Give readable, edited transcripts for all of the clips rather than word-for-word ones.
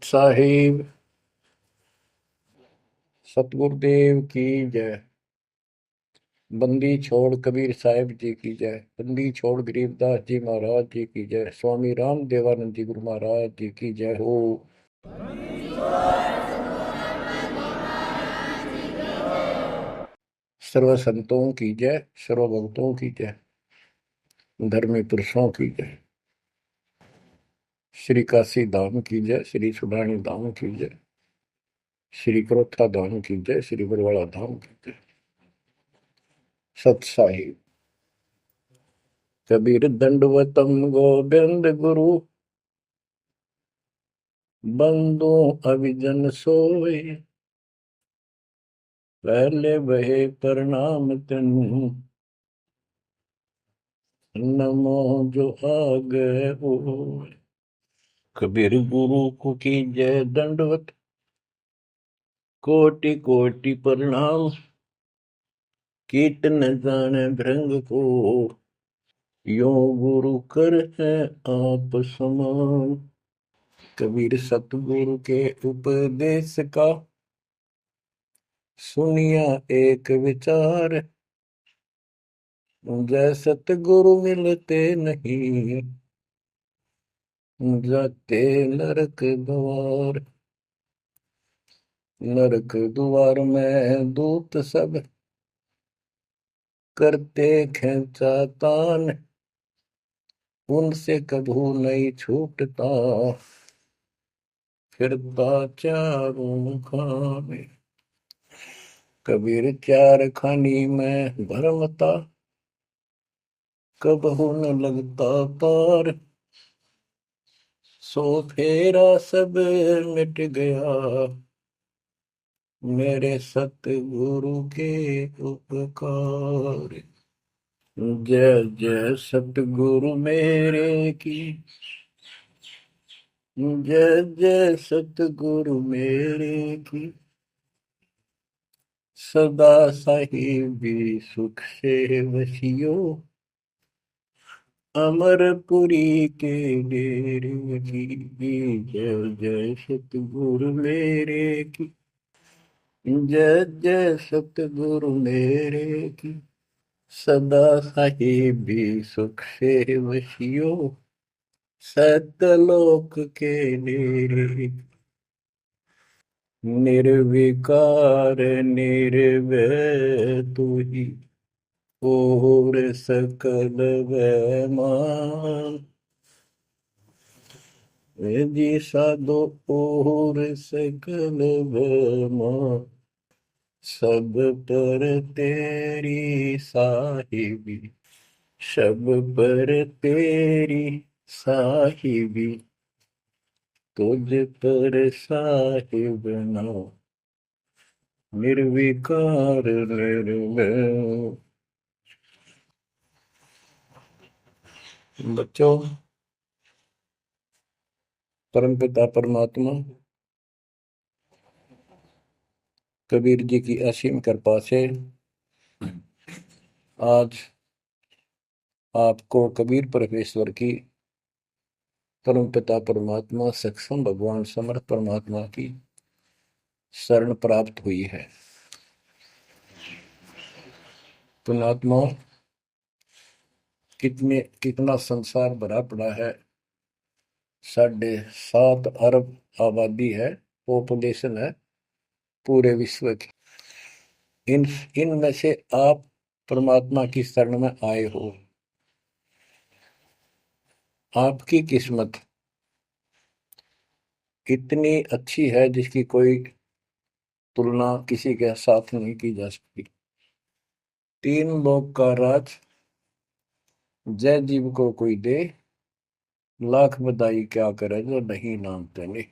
सत साहिब सतगुरुदेव की जय। बंदी छोड़ कबीर साहिब जी की जय। बंदी छोड़ गरीबदास जी महाराज जी की जय। स्वामी राम देवानंद जी गुरु महाराज जी की जय हो। सर्व संतों की जय, सर्व भक्तों की जय, धर्मी पुरुषों की जय। श्री काशी धाम की जय, श्री सुडानी धाम की जय, श्री क्रोथा धाम की जय, श्री बरवाड़ा धाम की जय। सत साहिब कबीर दंडवतम गोविंद गुरु, बंदो अविजन सोए, पहले बहे प्रणाम तन, नमो जो आगे हो। कबीर गुरु को की जय दंडवत, कोटि कोटि प्रणाम, कीट न जाने भृंग को, यो गुरु कर है आप समान। कबीर सतगुरु के उपदेश का, सुनिया एक विचार, जय सतगुरु मिलते नहीं, जाते नरक द्वार। नरक द्वार में दूत सब, करते खेचा तान, उनसे कभू नहीं छूटता, फिरता चारों खाने। कबीर चार खानी में भरमता, कबहू न लगता पार, सो फेरा सब मिट गया, मेरे सतगुरु के उपकार। जय जय सतगुरु मेरे की, जय जय सतगुरु मेरे की, सदा साहिबी सुख से वसियो, अमरपुरी के डेरे की। जय जय सतगुरु मेरे की, जय जय सतगुरु मेरे की, सदा साहिबी सुख से वसियो, सतलोक के डेरे। निर्विकार निर्भय तू ही, और सकल वैमान, जी साधो और सकल वैमान, सब पर तेरी साहिबी, सब पर तेरी साहिबी, तुझ पर साहिब ना, निर्विकार निर्भय। बच्चों, परमपिता परमात्मा कबीर जी की असीम कृपा से आज आपको कबीर परमेश्वर की, परमपिता परमात्मा सक्षम भगवान समर्थ परमात्मा की शरण प्राप्त हुई है। पुण्यात्मा, कितना संसार भरा पड़ा है। 7.5 अरब आबादी है, पॉपुलेशन है पूरे विश्व की। इन इनमें से आप परमात्मा की शरण में आए हो। आपकी किस्मत इतनी अच्छी है जिसकी कोई तुलना किसी के साथ नहीं की जा सकती। 3 लोक का राज जय जीव को कोई दे, लाख बधाई क्या करे जो नहीं नामते नहीं।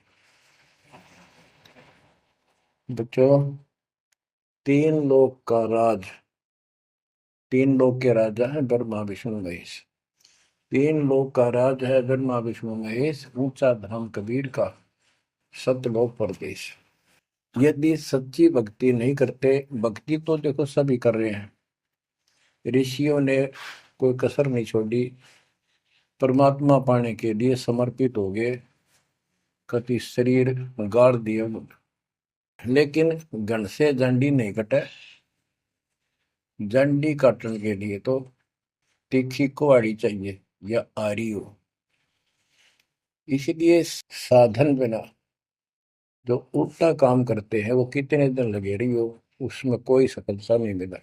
बच्चों, 3 लोक का राज, 3 लोक के राजा है ब्रह्मा विष्णु महेश। 3 लोक का राज है ब्रह्मा विष्णु महेश, ऊंचा धाम कबीर का, सतलोक परदेश। यदि सच्ची भक्ति नहीं करते, भक्ति तो देखो सभी कर रहे हैं, ऋषियों ने कोई कसर नहीं छोड़ी, परमात्मा पाने के लिए समर्पित हो गए, कति शरीर गाड़ दिए, लेकिन घन से जंडी नहीं कटे। जंडी काटने के लिए तो तीखी कुहाड़ी चाहिए या आरी हो। इसलिए साधन बिना जो उल्टा काम करते हैं वो कितने दिन लगे रही हो, उसमें कोई सफलता नहीं मिला।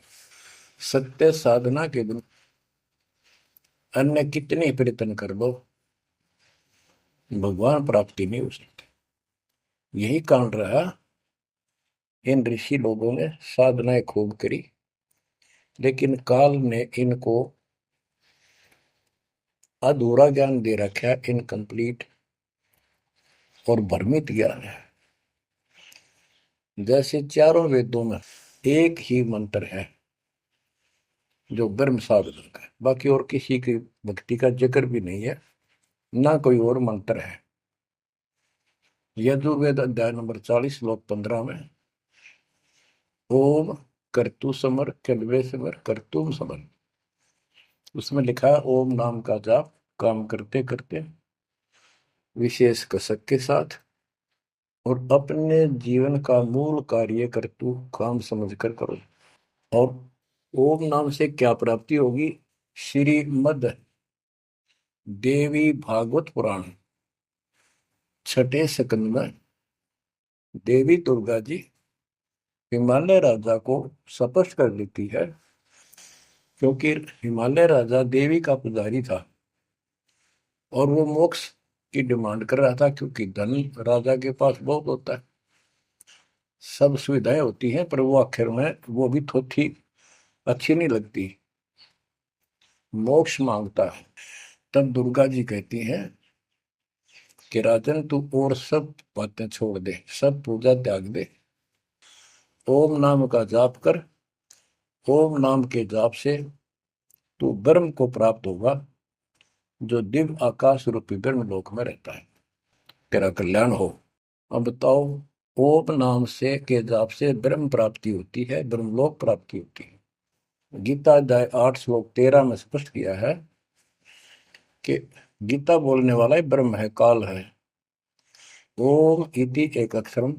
सत्य साधना के बिना अन्य कितने प्रयत्न कर लो, भगवान प्राप्ति नहीं हो सकती। यही कारण रहा इन ऋषि लोगों ने साधनाएं खूब करी, लेकिन काल ने इनको अधूरा ज्ञान दे रखा है, इनकम्प्लीट और भ्रमित ज्ञान है। जैसे चारों वेदों में एक ही मंत्र है जो ब्रह्म साधन का है, बाकी और किसी की भक्ति का जिक्र भी नहीं है, ना कोई और मंत्र है। यजुर्वेद अध्याय नंबर 40 श्लोक 15 में ओम कर्तु समर कल्वे समर कर्तुम समर, उसमें लिखा है ओम नाम का जाप काम करते करते विशेष कसक के साथ और अपने जीवन का मूल कार्य कर्तु काम समझकर करो। और ओम नाम से क्या प्राप्ति होगी? श्रीमद देवी भागवत पुराण छठे स्कंद में देवी दुर्गा जी हिमालय राजा को स्पष्ट कर देती है, क्योंकि हिमालय राजा देवी का पुजारी था और वो मोक्ष की डिमांड कर रहा था, क्योंकि धन राजा के पास बहुत होता है, सब सुविधाएं होती हैं, पर वो आखिर में वो भी थोड़ी अच्छी नहीं लगती, मोक्ष मांगता है। तब दुर्गा जी कहती हैं कि राजन तू और सब बातें छोड़ दे, सब पूजा त्याग दे, ओम नाम का जाप कर। ओम नाम के जाप से तू ब्रह्म को प्राप्त होगा, जो दिव्य आकाश रूपी ब्रह्म लोक में रहता है, तेरा कल्याण हो। अब बताओ, ओम नाम से के जाप से ब्रह्म प्राप्ति होती है, ब्रह्मलोक प्राप्ति होती है। गीता अध्याय 8 श्लोक 13 में स्पष्ट किया है कि गीता बोलने वाला ही ब्रह्म है, काल है। ओम इति एक अक्षरम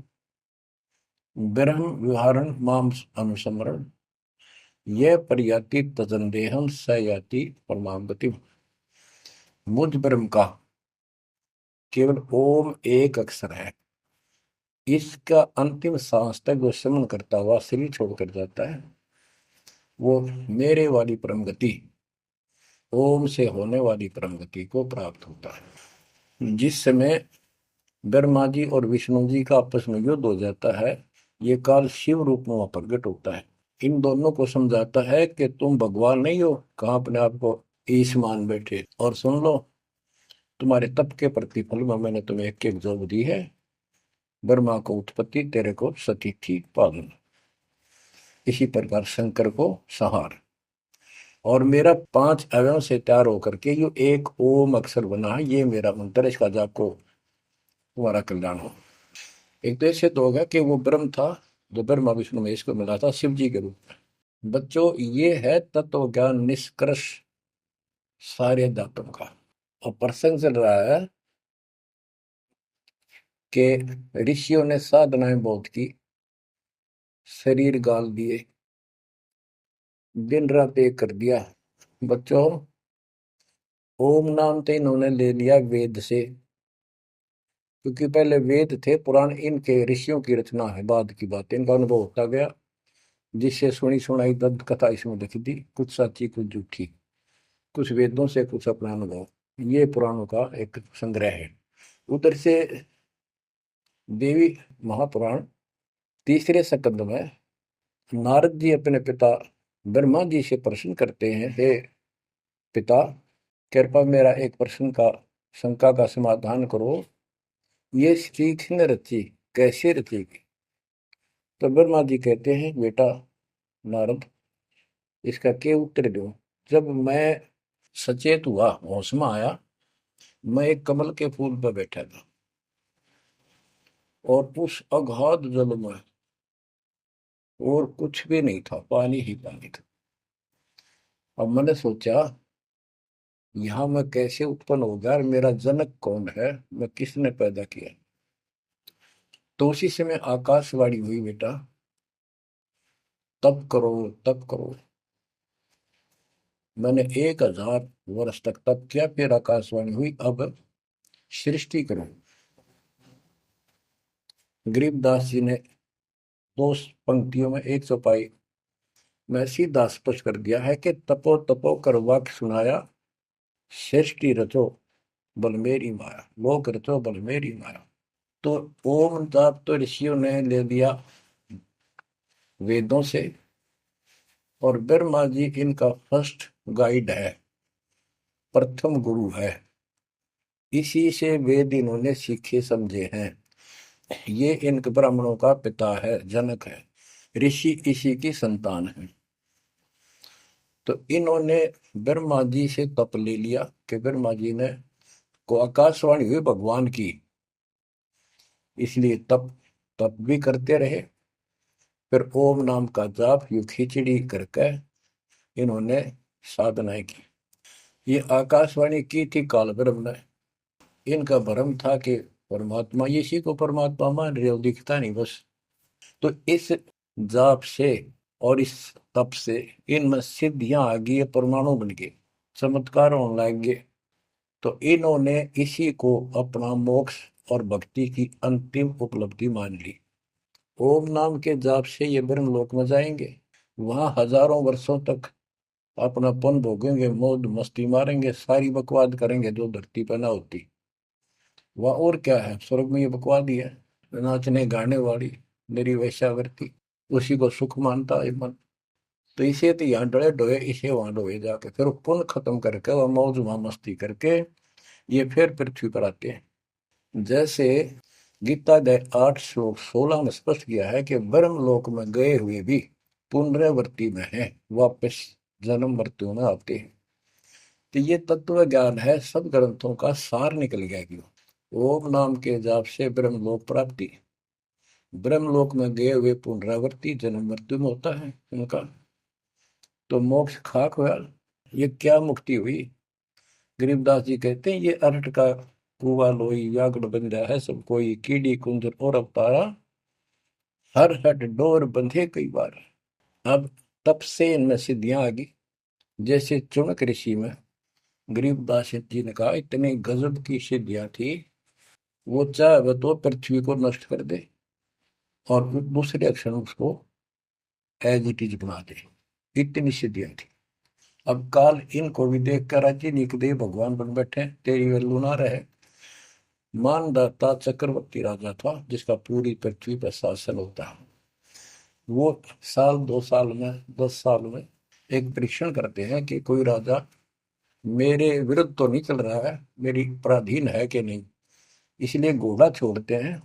ब्रह्म विहारण माम अनुसमरण यह प्रयाति तजंदेहम स याति परमाम गति। मुझ ब्रह्म का केवल ओम एक अक्षर है, इसका अंतिम सांस तक जो श्रवण करता हुआ शरीर छोड़कर जाता है, वो मेरे वाली परम गति, ओम से होने वाली परम गति को प्राप्त होता है। जिस समय ब्रह्मा जी और विष्णु जी का आपस में युद्ध हो जाता है, ये काल शिव रूप में वहां प्रकट होता है, इन दोनों को समझाता है कि तुम भगवान नहीं हो, कहां अपने आप को ईश मान बैठे, और सुन लो तुम्हारे तप के प्रतिफल में मैंने तुम्हें एक एक जॉब दी है, ब्रह्मा को उत्पत्ति, तेरे को सती थी पालन, इसी प्रकार शंकर को संहार, और मेरा 5 अवयव से तैयार होकर के ये एक ओम अक्षर बना है, ये मेरा मंत्र, इसका जाप को तुम्हारा कल्याण हो। एक तो ऐसे तो होगा कि वो ब्रह्म था जो ब्रह्मा विष्णु महेश को मिला था शिव जी के रूप में। बच्चों, ये है तत्व ज्ञान निष्कर्ष सारे दातों का। और प्रसंग चल रहा है कि ऋषियों ने साधनाएं बहुत की, शरीर गाल दिए, दिन रात एक कर दिया। बच्चों, ओम नाम तो इन्होंने ले लिया वेद से, क्योंकि पहले वेद थे, पुराण इनके ऋषियों की रचना है, बाद की बात, इनका अनुभव होता गया, जिससे सुनी सुनाई दंत कथा इसमें लिखी थी, कुछ सच्ची कुछ झूठी, कुछ वेदों से कुछ अपना अनुभव, ये पुराणों का एक संग्रह है। उधर से देवी महापुराण तीसरे स्कंद में नारद जी अपने पिता ब्रह्मा जी से प्रश्न करते हैं, हे पिता, कृपा मेरा एक प्रश्न का शंका का समाधान करो, ये स्त्री किसने रची, कैसे रचेगी? तो ब्रह्मा जी कहते हैं, बेटा नारद, इसका क्या उत्तर दूं? जब मैं सचेत हुआ, होश में आया, मैं एक कमल के फूल पर बैठा था और उस अगाध जल में और कुछ भी नहीं था, पानी ही पानी था। अब मैंने सोचा, यहाँ मैं कैसे उत्पन्न हो गया, मेरा जनक कौन है, मैं किसने पैदा किया? तो उसी समय आकाशवाणी हुई, बेटा तप करो, तप करो। मैंने 1000 वर्ष तक तप किया, फिर आकाशवाणी हुई, अब सृष्टि करो। गरीबदास जी ने 2 पंक्तियों में एक चौपाई में सीधा स्पष्ट कर दिया है कि तपो तपो कर वाक्य सुनाया, सृष्टि रचो बल मेरी माया, लोक रचो बल मेरी माया। तो ओम जाप तो ऋषियों ने ले लिया वेदों से, और ब्रह्मा जी इनका फर्स्ट गाइड है, प्रथम गुरु है। इसी से वेद इन्होंने सीखे समझे हैं। ये इन ब्राह्मणों का पिता है, जनक है, ऋषि इसी की संतान है। तो इन्होंने ब्रह्मा जी से तप ले लिया कि ब्रह्मा जी ने को आकाशवाणी हुई भगवान की, इसलिए तप तप भी करते रहे। फिर ओम नाम का जाप यू खिचड़ी करके इन्होंने साधनाएं की। ये आकाशवाणी की थी काल ब्रह्म ने। इनका भ्रम था कि परमात्मा, इसी को परमात्मा मान रहे हो, दिखता नहीं बस। तो इस जाप से और इस तप से इनमें सिद्धियां आ गई, परमाणु बन गए, चमत्कार होने लग गए। तो इन्होंने इसी को अपना मोक्ष और भक्ति की अंतिम उपलब्धि मान ली। ओम नाम के जाप से ये ब्रह्म लोक में जाएंगे, वहां हजारों वर्षों तक अपना पन भोगेंगे, मौज मस्ती मारेंगे, सारी बकवाद करेंगे जो धरती पर ना होती। वह और क्या है, स्वर्ग में ये बकवाद ही है, नाचने गाने वाली मेरी वैश्यावृत्ति, उसी को सुख मानता है मन। तो इसे तो यहाँ डोए डोए, इसे वहां डोए जाके, फिर पुण्य खत्म करके वह मौज वहां मस्ती करके ये फिर पृथ्वी पर आते हैं। जैसे गीता अध्याय 8 श्लोक 16 में स्पष्ट किया है कि ब्रह्म लोक में गए हुए भी पुनरावृत्ति में है, वापस जन्म मृत्यु में आते हैं। तो ये तत्व ज्ञान है, सब ग्रंथों का सार निकल गया क्यों। ओम नाम के जाप से ब्रह्म लोक प्राप्ति, ब्रह्म लोक में गए हुए पुनरावृत्ति जन्म मृत्यु में होता है उनका। तो मोक्ष खाक हुआ। ये क्या मुक्ति हुई। गरीबदास जी कहते हैं, ये अरट का कुआ लोई व्यागड़ बंधा है सब कोई, कीड़ी कुंजर और अवतारा, हर हट डोर बंधे कई बार। अब तब से इनमें सिद्धियां आ गई। जैसे चुनक ऋषि में गरीबदास जी ने कहा, इतनी गजब की सिद्धियां थी, वो चाहे तो पृथ्वी को नष्ट कर दे और दूसरे अक्षर उसको एज इट इज बना दे, इतनी सिद्धियां थी। अब काल इनको भी देख कर राज्य निकदे भगवान बन बैठे, तेरी वैल्यू ना रहे। मानदाता चक्रवर्ती राजा था जिसका पूरी पृथ्वी पर शासन होता है। वो साल 2 साल में 10 साल में एक परीक्षण करते हैं कि कोई राजा मेरे विरुद्ध तो नहीं चल रहा है, मेरी पराधीन है कि नहीं। इसलिए घोड़ा छोड़ते हैं,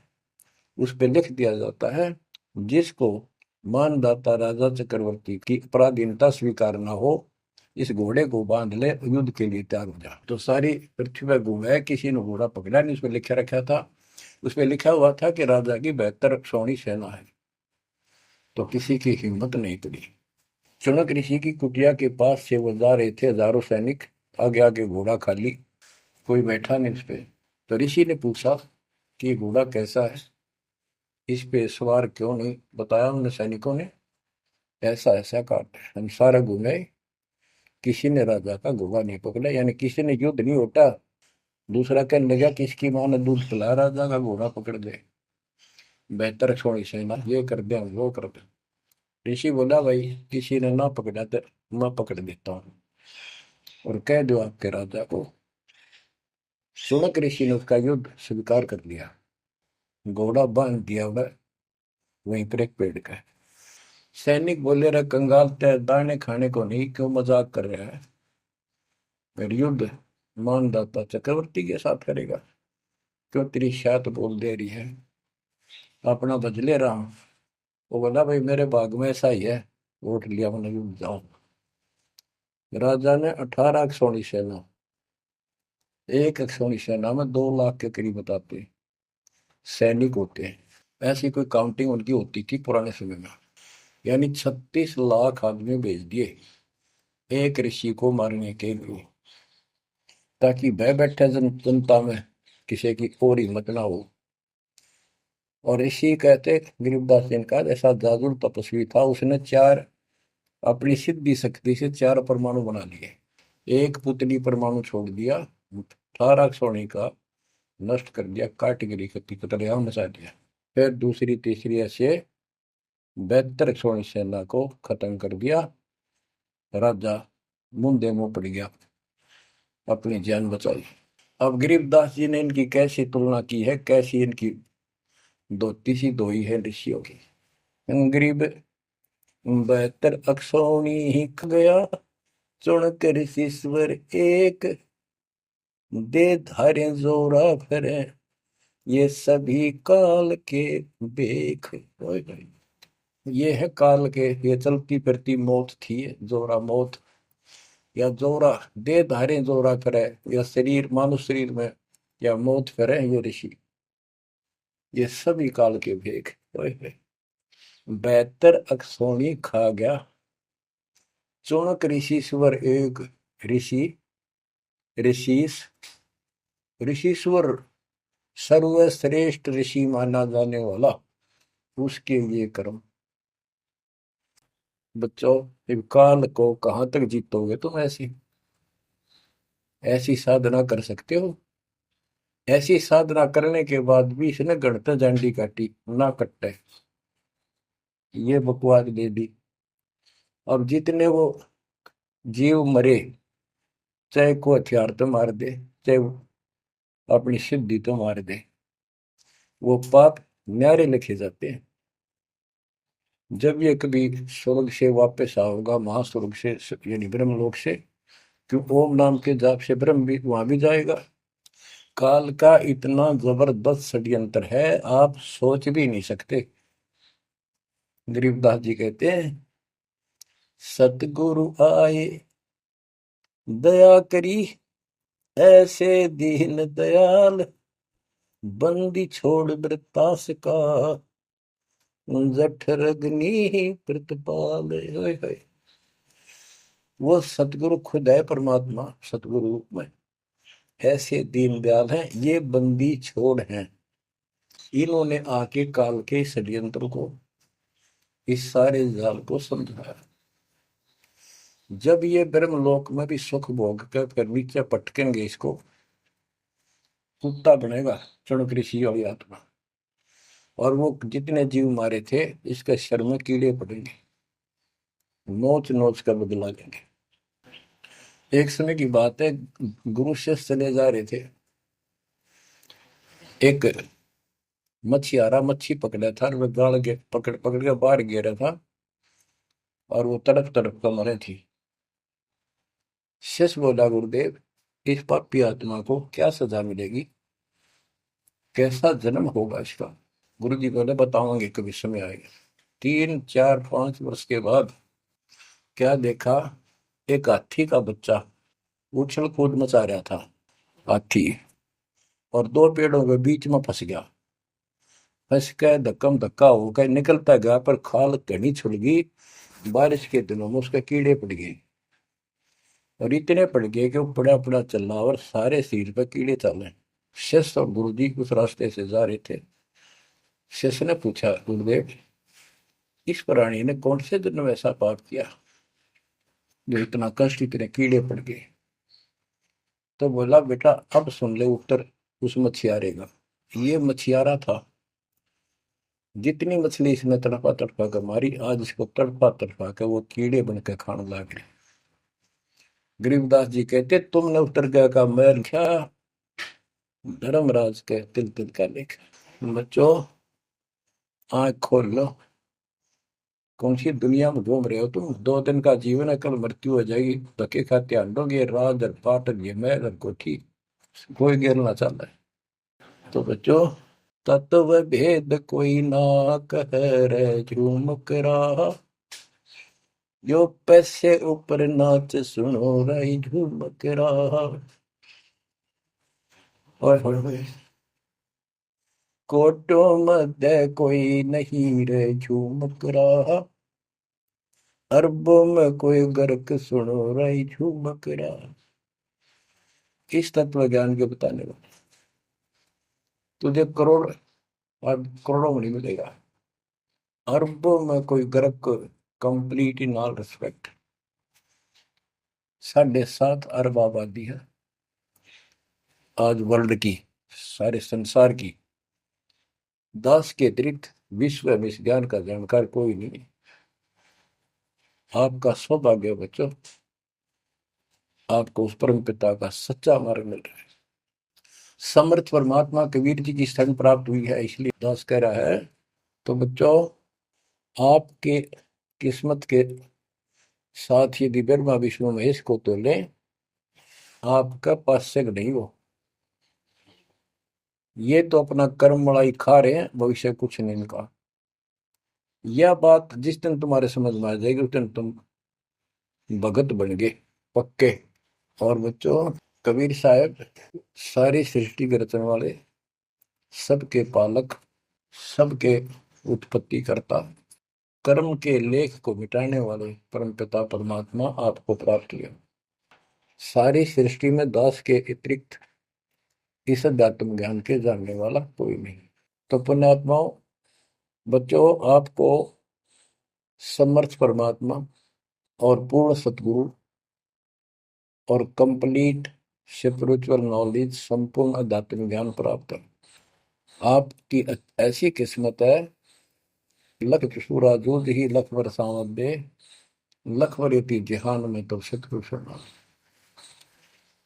उस पर लिख दिया जाता है, जिसको मानदाता राजा चक्रवर्ती की पराधीनता स्वीकार न हो, इस घोड़े को बांध ले, युद्ध के लिए तैयार हो जा। तो सारी पृथ्वी पर घूमे, किसी ने घोड़ा पकड़ा नहीं। उसमें लिखा रखा था, उसमें लिखा हुआ था कि राजा की 72 सोनी सेना है। तो किसी की हिम्मत नहीं पड़ी। चुनक ऋषि की कुटिया के पास से वो जा रहे थे, हजारों सैनिक, आगे आगे घोड़ा खाली, कोई बैठा नहीं उस पे। तो ऋषि ने पूछा कि ये घोड़ा कैसा है, इस पे सवार क्यों नहीं। बताया उन सैनिकों ने, ऐसा ऐसा काट हम सारा घूमे, किसी ने राजा का घोड़ा नहीं पकड़ा, यानी किसी ने युद्ध नहीं उठा। दूसरा कहने लगा, किसकी मां ने दूध पिलाया, राजा का घोड़ा पकड़ दे, बेहतर छोड़ी सेना, ये कर दे वो कर दे। ऋषि बोला, भाई किसी ने ना पकड़ा तो मैं पकड़ देता हूँ और कह दो आपके राजा को। शुनक ऋषि ने उसका युद्ध स्वीकार कर लिया, घोड़ा बांध दिया वहीं पर एक पेड़ का। सैनिक बोले, रे कंगाल, तय दाने खाने को नहीं, क्यों मजाक कर रहा है, मेरे युद्ध मानदाता चक्रवर्ती के साथ करेगा, क्यों तेरी शायद बोल दे रही है, अपना बदले रहा हूं। वो बोला, भाई मेरे भाग में ऐसा ही है, वोट लिया मैंने, युद्ध जाऊं। राजा ने 18 सोनी सेना, एक सोनी सेना में 2 लाख के करीब बताते हैं सैनिक होते हैं। ऐसी कोई काउंटिंग उनकी होती थी पुराने समय में। यानी 36 लाख आदमी भेज दिए एक ऋषि को मारने के लिए, ताकि भय बैठे जनता में किसी की और हिम्मत ना हो। और ऋषि कहते गरीबदास जी ने कहा ऐसा जादू तपस्वी था, उसने चार अपनी सिद्धि शक्ति से चार परमाणु बना लिए। एक पुतली परमाणु छोड़ दिया, 18 सोने का नष्ट कर दिया, कैटेगरी की तरह मचा दिया। फिर दूसरी तीसरी ऐसे 72 सोनी सेना को खत्म कर दिया। राजा मुंदे मुंह पड़ गया, अपनी जान बचाई। अब गरीबदास जी ने इनकी कैसी तुलना की है, कैसी इनकी दोती सी दोई है ऋषियों की। गरीब 72 अक्षौणी ही ख गया, चुन कर ऋषिश्वर एक, दे धारे जोरा फिरे, ये सभी काल के बेख। ओए होए, ये है काल के, ये चलती फिरती मौत थी, जोरा मौत, या जोरा दे धारे जोरा करे, या शरीर मानुष शरीर में या मौत करे, ये ऋषि, ये सभी काल के भेख। ओए होए, 72 अक्षौणी खा गया, चौणक ऋषिश्वर एक। ऋषि ऋषिस ऋषिश्वर सर्वश्रेष्ठ ऋषि माना जाने वाला, उसके लिए कर्म। बच्चों, इस काल को कहां तक जीतोगे तुम? ऐसी ऐसी साधना कर सकते हो? ऐसी साधना करने के बाद भी इसने गणतंत्र झंडी काटी ना कट्टे, ये बकवास दे दी। अब जितने वो जीव मरे, चाहे को हथियार तो मार दे, चाहे अपनी सिद्धि तो मार दे, वो पाप न्यारे लिखे जाते हैं। जब ये कभी स्वर्ग से वापस आओगा, महास्वर्ग से यानी ब्रह्मलोक से, क्यों ओम नाम के जाप से ब्रह्म भी वहां भी जाएगा। काल का इतना जबरदस्त षड्यंत्र है, आप सोच भी नहीं सकते। गरीबदास जी कहते हैं, सतगुरु आए दया करी, ऐसे दीन दयाल, बंदी छोड़ वृतास का, जठर अग्नि प्रतिपाल। होय होय, वो सतगुरु खुद है, परमात्मा सतगुरु रूप में। ऐसे दीन दयाल हैं, ये बंदी छोड़ हैं। इन्होंने आके काल के षड्यंत्र को, इस सारे जाल को समझाया। जब ये ब्रह्मलोक में भी सुख भोग कर फिर नीचे पटकेंगे, इसको कुत्ता बनेगा चुनक ऋषि वाली आत्मा। और वो जितने जीव मारे थे, इसके शर में कीड़े पड़ेंगे, नोच नोच कर बदला लेंगे। एक समय की बात है, गुरु शिष्य चले जा रहे थे, एक मछियारा मच्छी पकड़ा था, और वह गाड़ के पकड़ पकड़ के बाहर गिरा था, और वो तड़प तड़प कर मरे थी। शिष्य बोला, गुरुदेव, इस पापी आत्मा को क्या सजा मिलेगी, कैसा जन्म होगा इसका? गुरु जी बोले, बताओगे कभी समय आएगा। 3 4 5 वर्ष के बाद क्या देखा, एक हाथी का बच्चा उछल कूद मचा रहा था, हाथी, और दो पेड़ों के बीच में फंस गया। फंस के धक्कम धक्का होकर निकलता गया, पर खाल घनी छुड़ गई। बारिश के दिनों में उसके कीड़े पड़ गए, और इतने पड़ गए कि वो पड़ा पड़ा चल रहा, और सारे सिर पे कीड़े चले। शिष्य और गुरु जी उस रास्ते से जा रहे थे। शिष्य ने पूछा, गुरुदेव, इस प्राणी ने कौन से दिन में ऐसा पाप किया जो इतना कष्ट, इतने कीड़े पड़ गए? तो बोला, बेटा अब सुन ले उत्तर उस मछियारे का। ये मछियारा था, जितनी मछली इसने तड़पा तड़पा कर मारी, आज इसको तड़पा तड़पा कर वो कीड़े बनकर खाने लग गए। गरीबदास जी कहते, तुमने उत्तर गया का मैल क्या, धर्मराज के तिल तिल का लेखा। बच्चों, आंख खोल लो, कौन सी दुनिया में घूम रहे हो तुम? 2 दिन का जीवन है, कल मृत्यु हो जाएगी। धक्के खाते आंडोगे, राज और पाट और ये महल और कोठी, कोई गिरना चाहता है। तो बच्चों, तत्व भेद कोई ना कह रे झूम करा, जो पैसे ऊपर नाच सुनो रही झूम करा। और कोटो मध्य कोई नहीं रे झूम करा, अरबों में कोई गर्क सुनो रही झूम करा। इस तत्व ज्ञान के बताने वाले, तुझे करोड़ अब करोड़ों में नहीं मिलेगा, अरबों में कोई ग्रह को, कंप्लीट इन ऑल रिस्पेक्ट। 7.5 अरब आबादी है आज वर्ल्ड की, सारे संसार की। 10 के अतिरिक्त विश्व में इस ज्ञान का जानकार कोई नहीं है। आपका सौभाग्य है बच्चों, आपको उस परम पिता का सच्चा मार्ग मिल रहा है। समर्थ परमात्मा कबीर जी की शरण प्राप्त हुई है, इसलिए दास कह रहा है। तो बच्चों, आपके किस्मत के साथ यदि ब्रह्मा विष्णु महेश को तो लें, आपका पास नहीं हो। ये तो अपना कर्म मलाई खा रहे हैं, भविष्य कुछ नहीं इनका। यह बात जिस दिन तुम्हारे समझ में आ जाएगी, उस दिन तुम भगत बन गए पक्के। और बच्चों, कबीर साहब सारी सृष्टि के रचने वाले, सबके पालक, सबके उत्पत्ति करता, कर्म के लेख को मिटाने वाले परमपिता परमात्मा आपको प्राप्त हुआ। सारी सृष्टि में दास के अतिरिक्त इस अध्यात्म ज्ञान के जानने वाला कोई नहीं। तो पुण्यात्माओं, बच्चों, आपको समर्थ परमात्मा और पूर्ण सतगुरु और कंप्लीट स्पिरिचुअल नॉलेज, संपूर्ण अध्यात्म ज्ञान प्राप्त है। आपकी ऐसी किस्मत है, लख चुसूरा जूझ ही लख बरसावत दे, लख वरेती जहान में तो सतगुरु शरणा।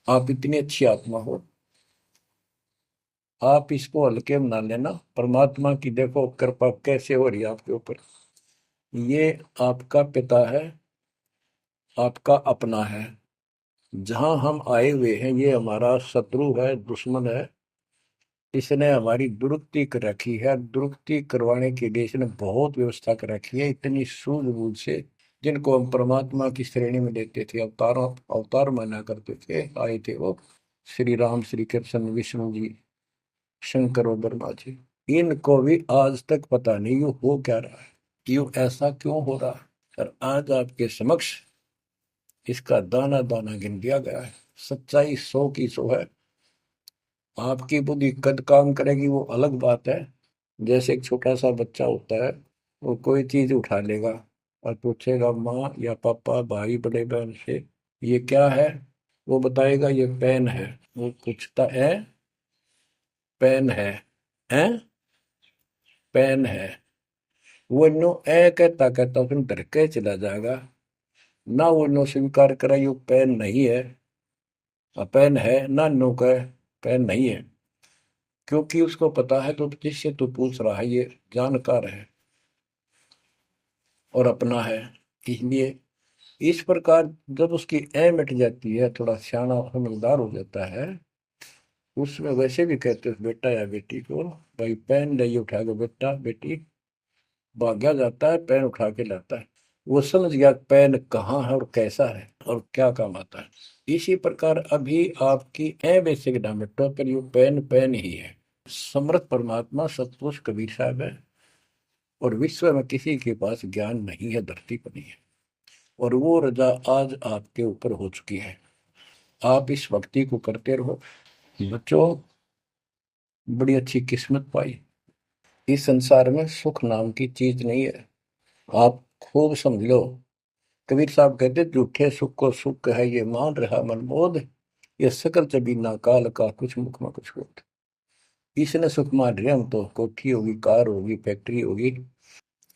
आप इतनी अच्छी आत्मा हो, आप इसको हल्के में ना लेना। परमात्मा की देखो कृपा कैसे हो रही है आपके ऊपर। ये आपका पिता है, आपका अपना है। जहां हम आए हुए हैं, ये हमारा शत्रु है, दुश्मन है। इसने हमारी दुरुक्ति कर रखी है, दुरुक्ति करवाने के लिए इसने बहुत व्यवस्था कर रखी है, इतनी सूझबूझ से। जिनको हम परमात्मा की श्रेणी में लेते थे, अवतारों अवतार माना करते थे, आए थे वो श्री राम, श्री कृष्ण, विष्णु जी, शंकर और ब्रह्मा जी। इनको भी आज तक पता नहीं ये हो क्या रहा है, क्यों ऐसा क्यों हो रहा है। और आज आपके समक्ष इसका दाना दाना गिन दिया गया है। सच्चाई 100 की 100 है। आपकी बुद्धि कद काम करेगी वो अलग बात है। जैसे एक छोटा सा बच्चा होता है, वो कोई चीज उठा लेगा और पूछेगा माँ या पापा, भाई, बड़े बहन से, ये क्या है। वो बताएगा ये पेन है। वो पूछता है, पेन है पेन है। वो नो ए कहता कहता उसमें डर के चला जाएगा ना। वो नो स्वीकार करा ये पेन नहीं है, पेन है ना, नो कहे पेन नहीं है। क्योंकि उसको पता है तो जिससे तू पूछ रहा है ये जानकार है और अपना है। इसलिए इस प्रकार जब उसकी ए मिट जाती है, थोड़ा सियाना समझदार हो जाता है, उसमें वैसे भी कहते हैं बेटा या बेटी को, भाई पेन नहीं उठा के बेटा बेटी, भाग्या जाता है पेन उठा के लाता है। वो समझ गया पेन कहाँ है और कैसा है और क्या काम आता है। इसी प्रकार अभी आपकी ए बेसिक डायमेट्रो पर ये पेन पेन ही है। समर्थ परमात्मा सतपुरुष कबीर साहब है, और विश्व में किसी के पास ज्ञान नहीं है, धरती पर नहीं है। और वो रजा आज आपके ऊपर हो चुकी है। आप इस भक्ति को करते रहो बच्चों। बड़ी अच्छी किस्मत पाई। इस संसार में सुख नाम की चीज नहीं है, आप खूब समझ लो। कबीर साहब कहते झूठे सुख को सुख है ये मान रहा मनमोद, ये सकल चबीना काल का कुछ मुख में कुछ होता। इसने सुख मान रहे हम तो, कोठी होगी, कार होगी, फैक्ट्री होगी,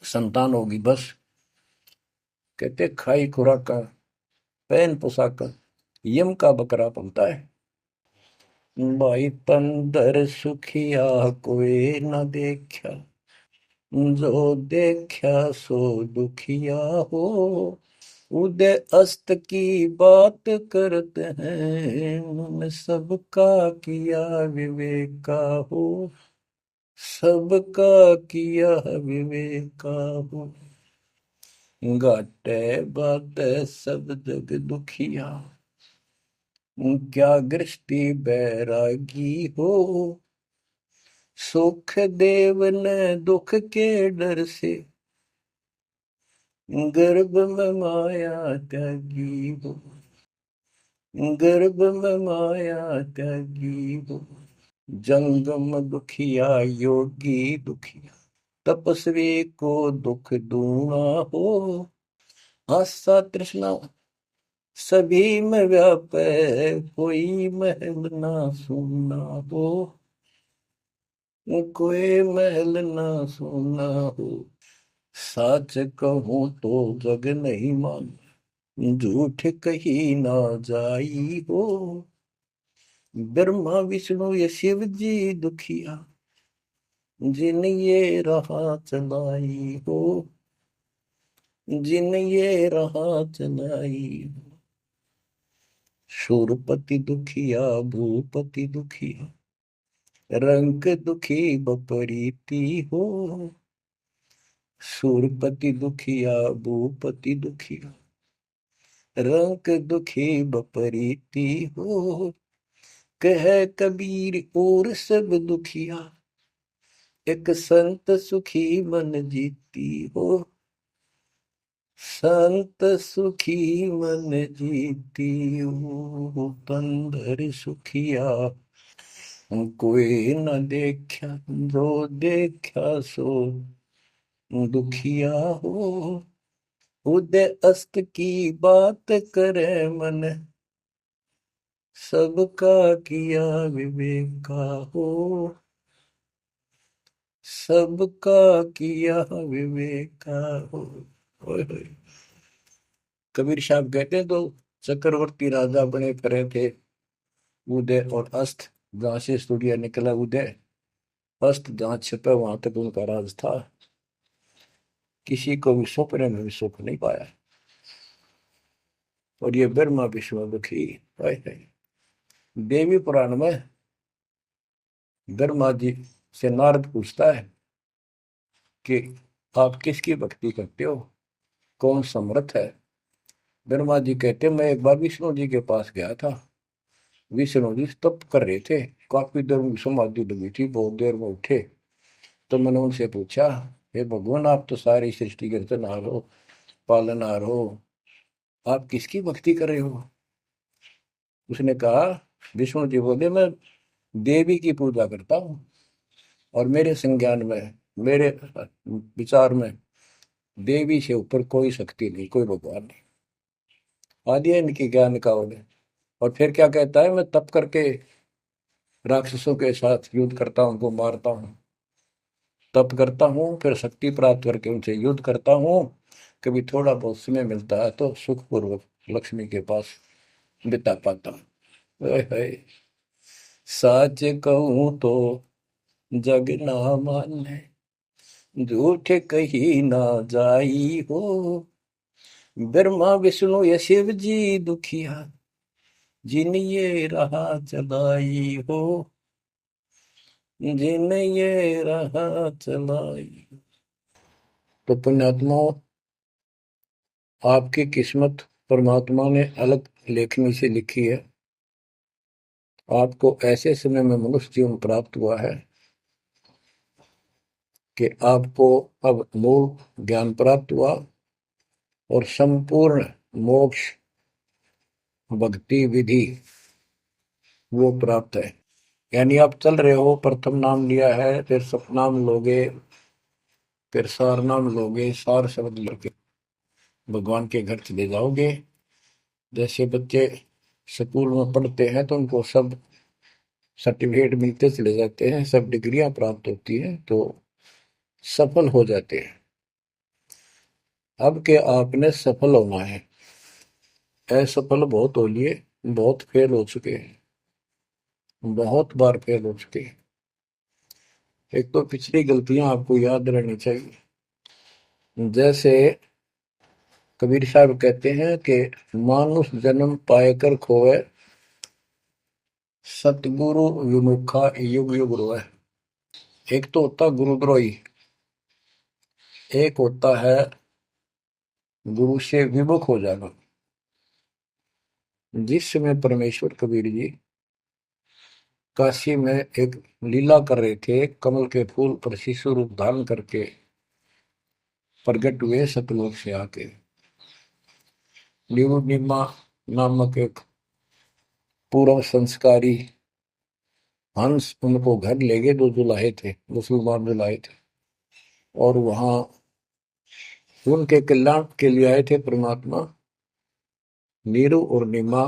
संतान होगी, बस। कहते खाई खुराक का, पहन पोशाक, यम का बकरा पलता है। भाई पंदर सुखिया कोई न देखा, जो देखा सो दुखिया हो। उदय अस्त की बात करते हैं, उन्होंने सबका किया विवेका हो, सबका किया विवेका हो। घाटे बात सब जग दुखिया, क्या गृष्टि बैरागी हो। सुख देव ने दुख के डर से, गर्भ में माया त्यागी हो, गर्भ में माया त्यागी हो। जंगम दुखिया योगी दुखिया, तपस्वी को दुख दूना हो। आशा तृष्णा सभी में व्यापे, कोई महल ना सुनना हो। कोई महल ना सुनना हो। सच कहूं तो जग नहीं मान, झूठ कही ना जाई हो। ब्रह्मा विष्णु ये शिव जी दुखिया, जिन ये राह चलाई हो। जिन ये राह चलाई हो। शूरपति दुखिया भूपति दुखिया, रंग दुखी बपरीती हो। शूरपति दुखिया भूपति दुखिया, रंग दुखी बपरीती हो। कह कबीर और सब दुखिया, एक संत सुखी मन जीती हो। संत सुखी मन जीती हो। तंदर सुखिया कोई न देखा, जो देखा सो दुखिया हो। उदय अस्त की बात करे मन, सबका किया विवेका हो। सबका किया विवेका हो। ओए होए। कबीर साहब कहते हैं, तो चक्रवर्ती राजा बने फिरे थे। उदय और अस्त, जहां से सूर्य निकला उदय, अस्त जहां छिपा वहां तक उनका राज था। किसी को भी सपने में भी सुख नहीं पाया। और ये ब्रह्मा विष्णु दुखी। देवी पुराण में ब्रह्मा जी से नारद पूछता है कि आप किसकी भक्ति करते हो, कौन समर्थ है। ब्रह्मा जी कहते, मैं एक बार विष्णु जी के पास गया था। विष्णु जी तप कर रहे थे, काफी देर में समाधि लगी थी, बहुत देर में उठे। तो मैंने उनसे पूछा, हे भगवान, आप तो सारी सृष्टि के रचनहार हो, पालनहार हो, आप किसकी भक्ति कर रहे हो। उसने कहा, विष्णु जी बोले, मैं देवी की पूजा करता हूँ, और मेरे संज्ञान में, मेरे विचार में देवी से ऊपर कोई शक्ति नहीं, कोई भगवान नहीं। आदि है इनकी ज्ञान का उन्हें। और फिर क्या कहता है, मैं तप करके राक्षसों के साथ युद्ध करता हूँ, उनको मारता हूँ, तप करता हूँ, फिर शक्ति प्राप्त करके उनसे युद्ध करता हूँ। कभी थोड़ा बहुत समय मिलता है तो सुखपूर्वक लक्ष्मी के पास बिता पाता हूँ। सच कहूँ तो जग ना माने, झूठ कही ना जाई हो। ब्रह्मा विष्णु ये शिव जी दुखिया, जिन ये राह चलाई हो। जिन ये राह चलाई। तो पुण्यात्माओं, आपकी किस्मत परमात्मा ने अलग लेखनी से लिखी है। आपको ऐसे समय में मनुष्य जीवन प्राप्त हुआ है कि आपको अब मूल ज्ञान प्राप्त हुआ और संपूर्ण मोक्ष भक्ति विधि वो प्राप्त है। यानी आप चल रहे हो, प्रथम नाम लिया है, फिर सतनाम लोगे, फिर सार नाम लोगे, सार शब्द लेके भगवान के घर चले जाओगे। जैसे बच्चे स्कूल में पढ़ते हैं तो उनको सब सर्टिफिकेट मिलते चले जाते हैं, सब डिग्रियां प्राप्त होती हैं, तो सफल हो जाते हैं। अब के आपने सफल होना है। असफल बहुत हो लिए, बहुत फेल हो चुके हैं, बहुत बार फेल हो चुके हैं। एक तो पिछली गलतियां आपको याद रहनी चाहिए। जैसे कबीर साहब कहते हैं कि मानुष जन्म पाएकर खोए, सतगुरु विमुखा युग युग रोए। एक तो होता गुरुद्रोही, एक होता है गुरु से विमुख हो जाना। जिस समय परमेश्वर कबीर जी काशी में एक लीला कर रहे थे, कमल के फूल पर शिशु रूप धारण करके प्रकट हुए सतलोक से आके। निमा नामक एक पूर्व संस्कारी हंस उनको घर ले गए, जो जुलाहे थे, मुसलमान जुलाहे थे, और वहां उनके कल्याण के लिए आए थे परमात्मा। नीरू और नीमा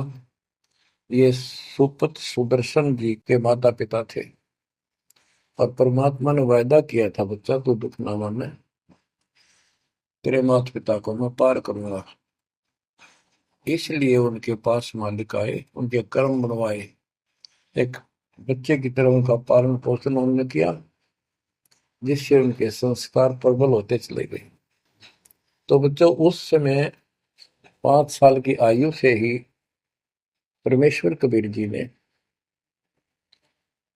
ये सुपत सुदर्शन जी के माता पिता थे, और परमात्मा ने वायदा किया था, बच्चा तू दुख ना माने, तेरे माता पिता को मैं पार करूंगा। इसलिए उनके पास मालिक आए, उनके कर्म बनवाए, एक बच्चे की तरह उनका पालन पोषण उन्होंने किया, जिससे उनके संस्कार प्रबल होते चले गए। तो बच्चों उस समय 5 साल की आयु से ही परमेश्वर कबीर जी ने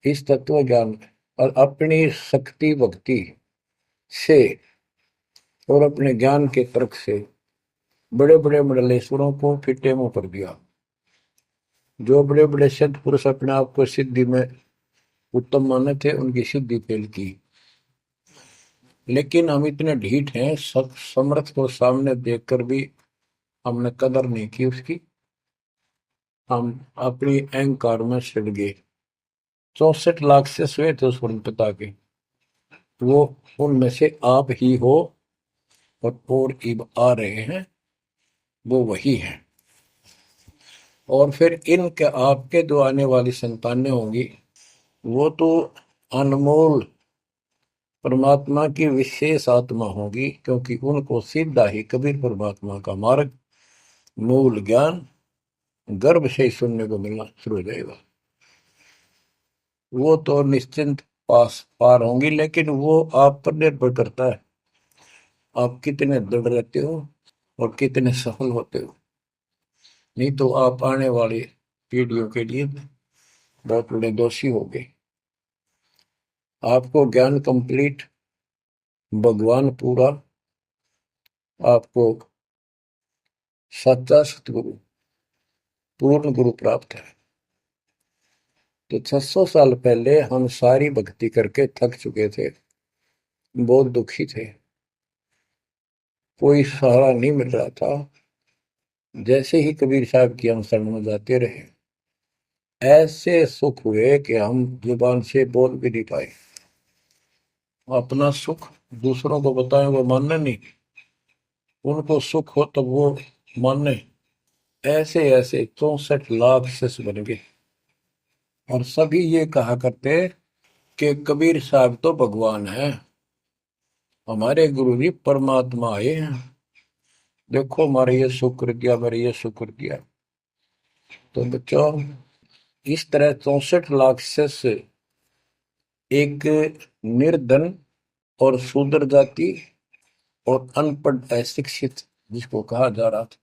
इस तत्व ज्ञान और अपनी शक्ति भक्ति से और अपने ज्ञान के तर्क से बड़े बड़े मंडलेश्वरों को फिटे मुंह कर दिया। जो बड़े बड़े सिद्ध पुरुष अपने आप को सिद्धि में उत्तम माने थे, उनकी सिद्धि फेल की। लेकिन हम इतने ढीठ हैं, समर्थ को सामने देखकर भी हमने कदर नहीं की उसकी। हम अपनी अहंकार में सिड़ गए। 64 लाख से हुए थे उस पिता के, वो उनमें से आप ही हो, और इब आ रहे हैं, वो वही है। और फिर इनके आपके जो आने वाली संतानें होंगी, वो तो अनमोल परमात्मा की विशेष आत्मा होगी, क्योंकि उनको सीधा ही कबीर परमात्मा का मार्ग, मूल ज्ञान गर्भ से ही सुनने को मिलना शुरू हो जाएगा। वो तो निश्चिंत पास पार होंगी, लेकिन वो आप पर निर्भर करता है, आप कितने दृढ़ रहते हो और कितने सफल होते हो। नहीं तो आप आने वाली पीढ़ियों के लिए बहुत बड़े दोषी हो गए। आपको ज्ञान कंप्लीट, भगवान पूरा, आपको सच्चा सतगुरु, पूर्ण गुरु प्राप्त है। तो 600 साल पहले हम सारी भक्ति करके थक चुके थे, बहुत दुखी थे, कोई सहारा नहीं मिल रहा था। जैसे ही कबीर साहब की हम शरण में जाते रहे, ऐसे सुख हुए कि हम जुबान से बोल भी नहीं पाए। अपना सुख दूसरों को बताएं, वो मानने नहीं, उनको सुख हो तब वो माने। ऐसे ऐसे 64 लाख शिष्य बन गए, और सभी ये कहा करते कि कबीर साहब तो भगवान है, हमारे गुरु जी परमात्मा आए हैं, देखो हमारे ये शुक्र किया, मेरे ये शुक्र किया। तो बच्चों इस तरह 64 लाख शिष्य एक निर्धन और शूद्र जाति और अनपढ़ अशिक्षित जिसको कहा जा रहा था,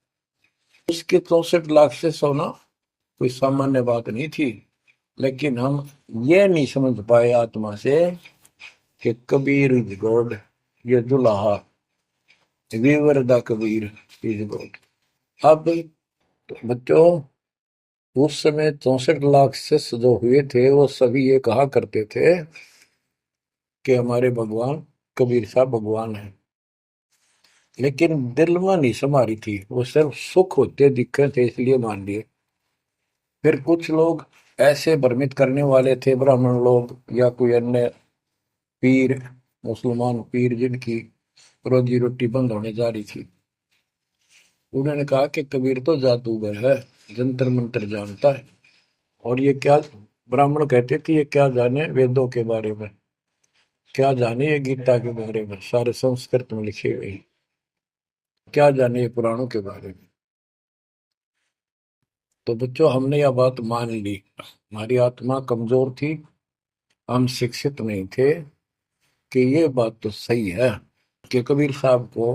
उसके 64 लाख शिष्य होना कोई सामान्य बात नहीं थी। लेकिन हम ये नहीं समझ पाए आत्मा से कि कबीर इज गॉड, ये दुल्हा weaver the Kabir is God. अब तो बच्चों उस समय 64 लाख शिष्य जो हुए थे, वो सभी ये कहा करते थे कि हमारे भगवान कबीर साहब भगवान है। लेकिन दिल में नहीं समारी थी, वो सिर्फ सुख होते दिखे थे इसलिए मान लिए। फिर कुछ लोग ऐसे भ्रमित करने वाले थे, ब्राह्मण लोग या कोई अन्य पीर, मुसलमान पीर जिनकी रोजी रोटी बंद होने जा रही थी, उन्होंने कहा कि कबीर तो जादूगर है, जंतर मंत्र जानता है, और ये क्या, ब्राह्मण कहते थे ये क्या जाने वेदों के बारे में, क्या जाने ये गीता के बारे में, सारे संस्कृत में लिखे हुए, क्या जाने ये पुराणों के बारे में। तो बच्चों हमने यह बात मान ली, हमारी आत्मा कमजोर थी, हम शिक्षित नहीं थे कि ये बात तो सही है कि कबीर साहब को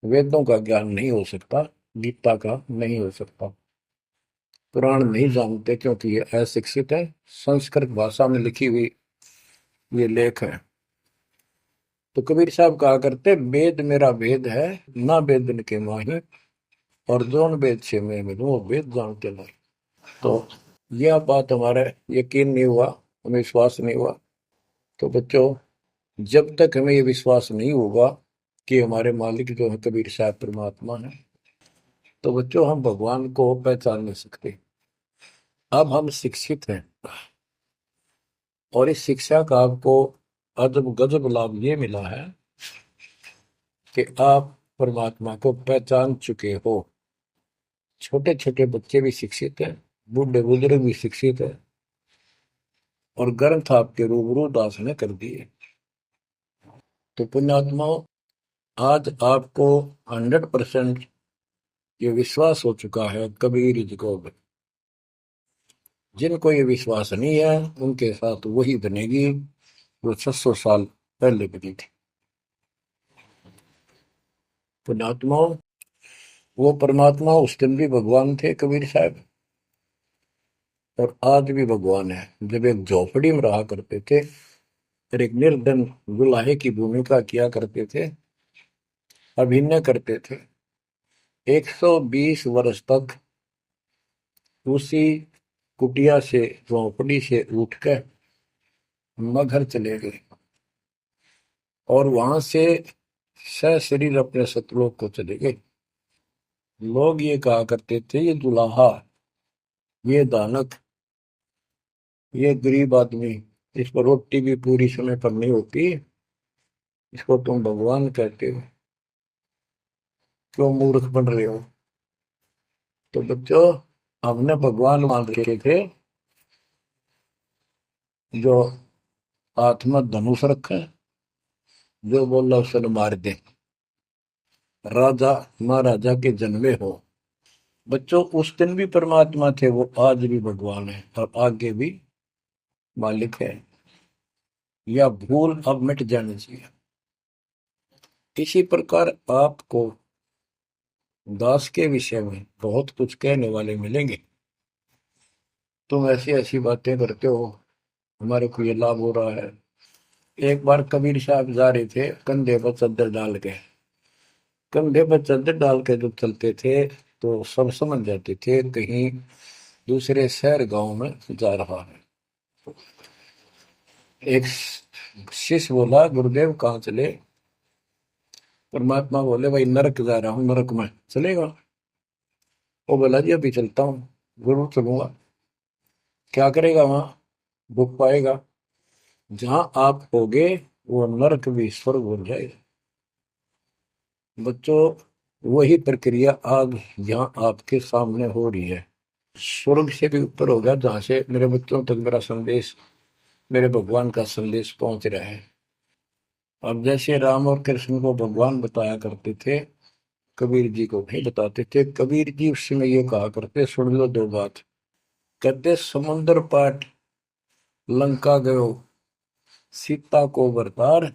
वेदों का ज्ञान नहीं हो सकता, गीता का नहीं हो सकता, पुराण नहीं जानते क्योंकि ये अशिक्षित है, संस्कृत भाषा में लिखी हुई ये लेख है। तो कबीर साहब कहा करते, वेद मेरा वेद है, ना वेदन के माही, और जोन वेद से मैं मिलूं वो वेद जानते नहीं। तो यह बात हमारा यकीन नहीं हुआ, हमें विश्वास नहीं हुआ। तो बच्चों जब तक हमें ये विश्वास नहीं होगा कि हमारे मालिक जो है कबीर साहब परमात्मा है, तो बच्चों हम भगवान को पहचान नहीं सकते। अब हम शिक्षित हैं, और इस शिक्षा का आपको अजब गजब लाभ ये मिला है कि आप परमात्मा को पहचान चुके हो। छोटे छोटे बच्चे भी शिक्षित हैं, बूढ़े बुजुर्ग भी शिक्षित है, और ग्रंथ आपके रूबरू दास ने कर दिए। तो पुण्यात्माओं, आज आपको 100% ये विश्वास हो चुका है कबीर जी को। जिनको ये विश्वास नहीं है उनके साथ वही बनेगी जो 600 साल पहले बनी थी। पुण्यात्माओं, वो परमात्मा उस दिन भी भगवान थे कबीर साहब, और आज भी भगवान है। जब एक झोपड़ी में रहा करते थे और एक निर्धन दुल्हे की भूमिका किया करते थे, अभिनय करते थे, 120 वर्ष तक उसी कुटिया से, झोपड़ी से उठकर मगहर चले गए और वहां से सशरीर अपने सतलोक को चले गए। लोग ये कहा करते थे, ये दुल्हा, ये दानक, ये गरीब आदमी, इसको रोटी भी पूरी समय पर नहीं होती, इसको तुम भगवान कहते हो, क्यों मूर्ख बन रहे हो। तो बच्चों, हमने भगवान मान रखे थे जो हाथ में धनुष रखे, जो बोला उसे मार दे, राजा महाराजा के जन्मे हो। बच्चों, उस दिन भी परमात्मा थे, वो आज भी भगवान है और आगे भी मालिक है। या भूल अब मिट जानी चाहिए। इसी प्रकार आपको दास के विषय में बहुत कुछ कहने वाले मिलेंगे। तुम ऐसी ऐसी बातें करते हो, हमारे को ये लाभ हो रहा है। एक बार कबीर साहब जा रहे थे, कंधे पर चादर डाल के, कंधे पर चादर डाल के जब चलते थे तो सब समझ जाते थे कहीं दूसरे शहर गांव में जा रहा है। एक शिष्य बोला, गुरुदेव कहाँ चले। परमात्मा बोले, भाई नरक जा रहा हूँ, नरक में चलेगा। वो बोला, जी अभी चलता हूँ, जरूर चलूंगा। क्या करेगा वहां, भूख पाएगा। जहां आप होगे वो नरक भी स्वर्ग बन जाएगा। बच्चों, वही प्रक्रिया आज यहाँ आपके सामने हो रही है। स्वर्ग से भी ऊपर होगा, जहां से मेरे बच्चों तक मेरा संदेश, मेरे भगवान का संदेश पहुंच रहा है। अब जैसे राम और कृष्ण को भगवान बताया करते थे, कबीर जी को नहीं बताते थे। कबीर जी उस समय ये कहा करते, सुन लो दो बात। कहते, समुद्र पाट लंका गयो, सीता को बरतार,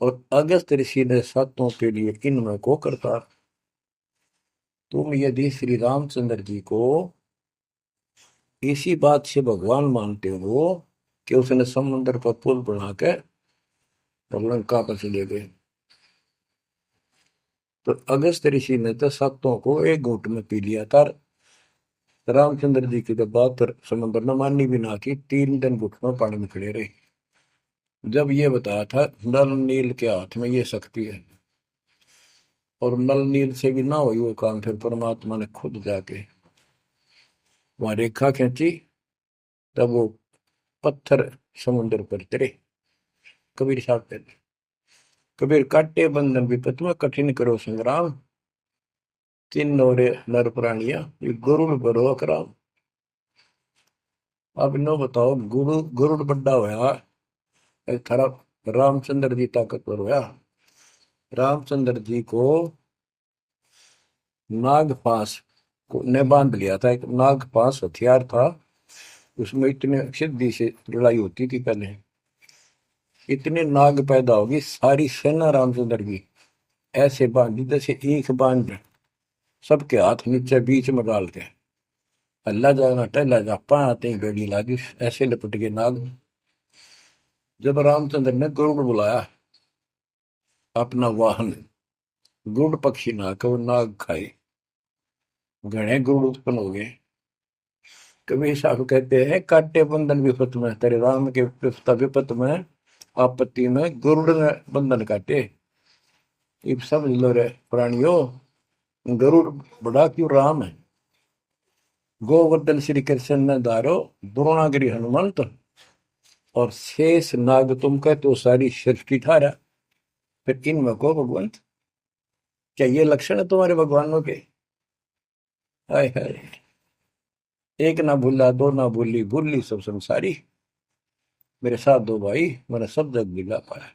और अगस्त ऋषि ने सातों के लिए इनमें को करतार। तुम यदि श्री रामचंद्र जी को इसी बात से भगवान मानते हो कि उसने समुद्र पर पुल बना के और लंका पर चले गए, तो अगस्त ऋषि ने तो सातों को एक घूंट में पी लिया था। रामचंद्र जी की तो बात समुद्र ने माननी भी ना की, 3 दिन घुटनों पानी में खड़े रहे। जब ये बताया था नल नील के हाथ में ये शक्ति है, और नल नील से भी ना हुई वो काम, फिर परमात्मा ने खुद जाके वहां रेखा खींची, तब वो पत्थर समुद्र पर गिरे। कबीर साहब कहते, कबीर काटे बंधन विपत में, कठिन करो संग्राम, तीन नौरे नर प्राणिया, ये गरुड़ बरो अकराम। अब नो बताओ, गुरु गरुड़ बड्डा होया, थारा रामचंद्र जी ताकतवर होया। रामचंद्र जी को नागपाश ने बांध लिया था, एक नागपाश हथियार था, उसमें इतने सिद्धि से लड़ाई होती थी पहले। इतने नाग पैदा होगी, सारी सेना रामचंद्र की ऐसे बांधी जैसे एक बांध, सबके हाथ नीचे बीच में डाल के, अल्लाह जाना टहला जा पाते ही बेड़ी लागी, ऐसे लपट के नाग। जब रामचंद्र ने गरुड़ बुलाया अपना वाहन, गरुड़ पक्षी ना के वो नाग खाए, घने गरुड़ उत्पन्न हो गए। कबीर साहब कहते हैं, काटे बंधन विपत में, तेरे राम के विपत में, आपत्ति में गरुड़ ने बंधन काटे। ये समझ लो रे प्राणियों, गरुड़ बड़ा क्यों राम है। गोवर्धन श्री कृष्ण ने धारो, द्रोणागिरी हनुमंत, और शेष नाग तुम कहते हो सारी सृष्टि ठारा, फिर इनमें को भगवान, क्या ये लक्षण है तुम्हारे भगवानों के? हाय हाय, एक ना भूला दो ना भूली, भूली सब संसारी, मेरे साथ दो भाई, मैंने सब जग दिला पाया।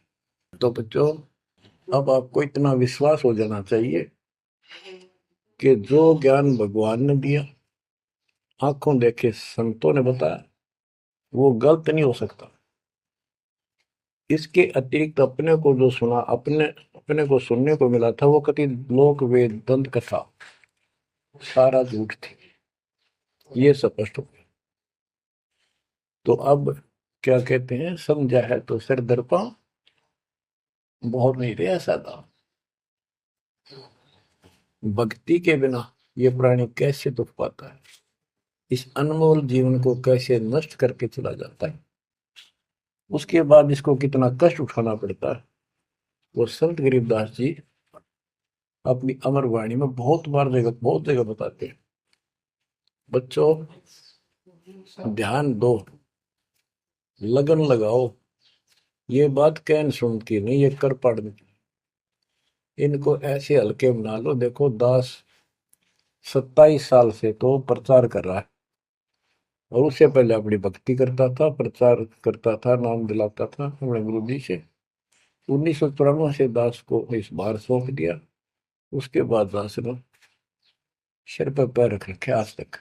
तो बच्चों, अब आपको इतना विश्वास हो जाना चाहिए कि जो ज्ञान भगवान ने दिया, आंखों देखे संतों ने बताया, वो गलत नहीं हो सकता। इसके अतिरिक्त अपने को जो सुना, अपने अपने को सुनने को मिला था, वो कति लोक वेद दंत कथा सारा झूठ थी, ये स्पष्ट हो गया। तो अब क्या कहते हैं, समझा है तो सिर दर्पा, बहुत नहीं रहा सादा। भक्ति के बिना ये प्राणी कैसे दुख पाता है, इस अनमोल जीवन को कैसे नष्ट करके चला जाता है, उसके बाद इसको कितना कष्ट उठाना पड़ता है, वो संत गरीबदास जी अपनी अमर वाणी में बहुत जगह बताते हैं। बच्चों, ध्यान दो, लगन लगाओ, ये बात कैन सुनती नहीं, ये कर पड़नी। इनको ऐसे हल्के बना लो। देखो दास 27 साल से तो प्रचार कर रहा है, और उससे पहले अपनी भक्ति करता था, प्रचार करता था, नाम दिलाता था अपने गुरु जी से। 1994 से दास को इस बार सौंप दिया, उसके बाद दास ने सिर पर पैर रख रखे आज तक।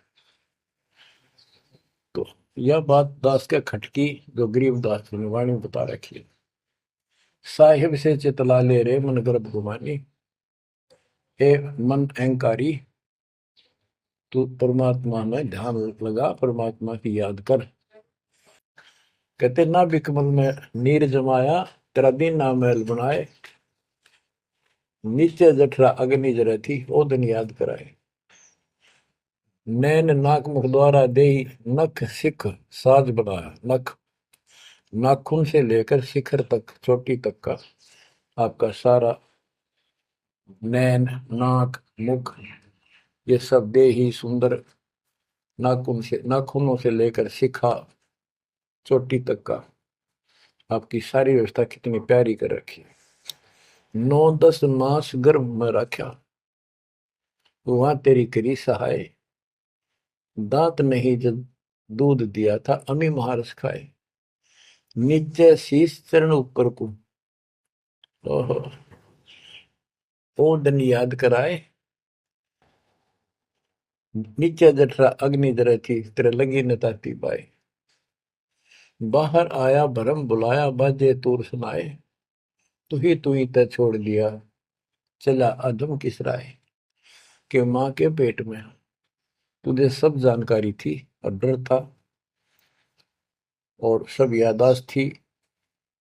तो यह बात दास के खटकी, जो गरीब दास ने वाणी में बता रखी है। साहिब से चितला ले रे मन गर्भ गुमानी, हे मन अहंकारी, तू परमात्मा में ध्यान लगा, परमात्मा की याद कर। कहते ना बिकमल में नीर जमाया, तेरा दिन ना महल बनाए, नीचे जठरा अग्नि जरे थी, ओ दिन याद कराए। नैन नाक मुख द्वारा दे, नख सिख साज बनाया। नख, नाखून से लेकर शिखर तक, चोटी तक का आपका सारा नैन, नाक, मुख, ये सब दे ही सुंदर, नाखूनों से लेकर शिखा, चोटी तक का आपकी सारी व्यवस्था कितनी प्यारी कर रखी है। 9-10 मास गर्भ में रखा, वहां तेरी करी सहाय, दांत नहीं जब दूध दिया था, अमी महारस खाए। नीचे शीश चरण ऊपर को, ओहो, ओ दिन याद कराए। नीचे जठरा अग्नि जरे थी, तेरे लगी न ताती पाए। बाहर आया भरम बुलाया, बाजे तूर सुनाए, तू ही तय छोड़ दिया, चला अधम किस राय। के माँ के पेट में तुझे सब जानकारी थी, और डर था, और सब यादाश्त थी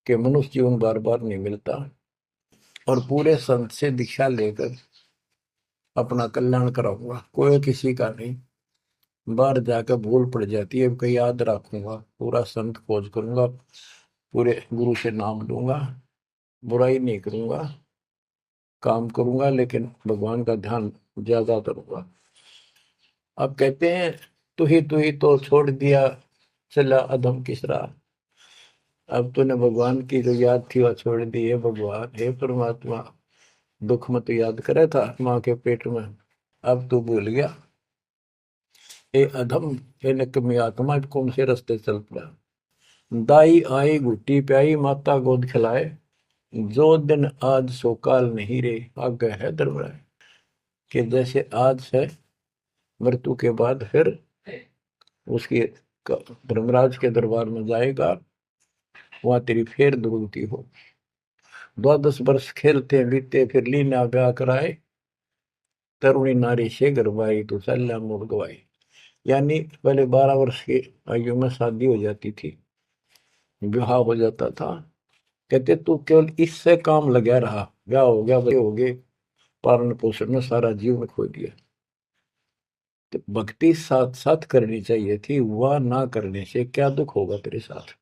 कि मनुष्य जीवन बार बार नहीं मिलता, और पूरे संत से दीक्षा लेकर अपना कल्याण कराऊंगा, कोई किसी का नहीं। बाहर जाकर भूल पड़ जाती है, कहीं याद रखूंगा, पूरा संत खोज करूंगा, पूरे गुरु से नाम लूंगा, बुराई नहीं करूंगा, काम करूंगा, लेकिन भगवान का ध्यान ज्यादा करूंगा। अब कहते हैं, तू ही तो छोड़ दिया, चला अधम किस राह। अब तूने भगवान की जो याद थी वह छोड़ दी है। भगवान, हे परमात्मा, दुख मत याद करे था माँ के पेट में, अब तू भूल गया। ए अधम, हे निकम्मी आत्मा, कौन से रास्ते चल पड़ा। दाई आई घुट्टी प्याई, माता गोद खिलाए, जो दिन आज सो काल नहीं रे, आगे है दरबराए। कि जैसे आज है, मृत्यु के बाद फिर उसकी धर्मराज के दरबार में जाएगा, वहां तेरी फेर दुर्गति हो। 12 वर्ष खेलते बीते, फिर लीना ब्याह कराए, तरुणी नारी से गरबाई, तो सल्ला मोड़ गवाई। यानी पहले 12 वर्ष की आयु में शादी हो जाती थी, विवाह हो जाता था। कहते तू केवल इससे काम लगा रहा, ब्याह हो गया, बच्चे हो गए, पालन पोषण में सारा जीवन खो दिया। तो भक्ति साथ साथ करनी चाहिए थी, वह ना करने से क्या दुख होगा तेरे साथ,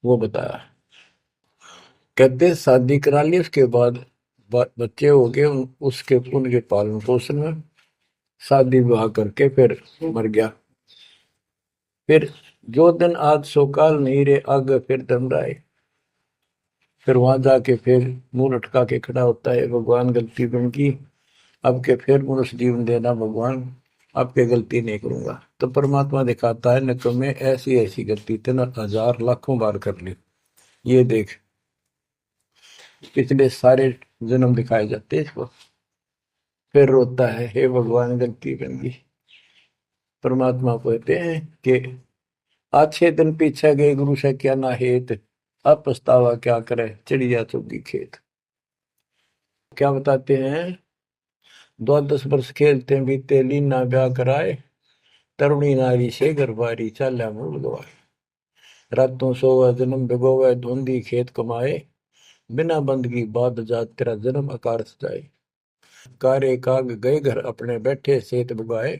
वो बताया। कहते शादी करा ली, उसके बाद बच्चे हो गए, उसके उनके पालन पोषण में शादी विवाह करके फिर मर गया। फिर जो दिन आज सो काल नहीं रे, आगे फिर दमराए। फिर वहां जाके फिर मुंह लटका के खड़ा होता है, भगवान गलती बन की, अब के फिर मनुष्य जीवन देना भगवान, अब के गलती नहीं करूंगा। तो परमात्मा दिखाता है, न तुम्हें ऐसी ऐसी गलती तेना हजार लाखों बार कर ली, ये देख। पिछले सारे जन्म दिखाए जाते हैं इसको। फिर रोता है, हे भगवान गलती बन गई। परमात्मा कहते हैं कि अच्छे दिन पीछे गए गुरु से क्या ना हेत, अब पछतावा क्या करे चिड़िया चुगी खेत। क्या बताते हैं, 10 वर्ष खेलते बीते लीना ब्याह कराए, तरुणी नारी से घरबारी चाल्या मूल गवाए। रातों सोवा जन्म भिगोवे धुंधी खेत कमाए, बिना बंदगी बाद जात तेरा जन्म आकार सजाए। कारे काग गए घर अपने बैठे सेत बुगाए,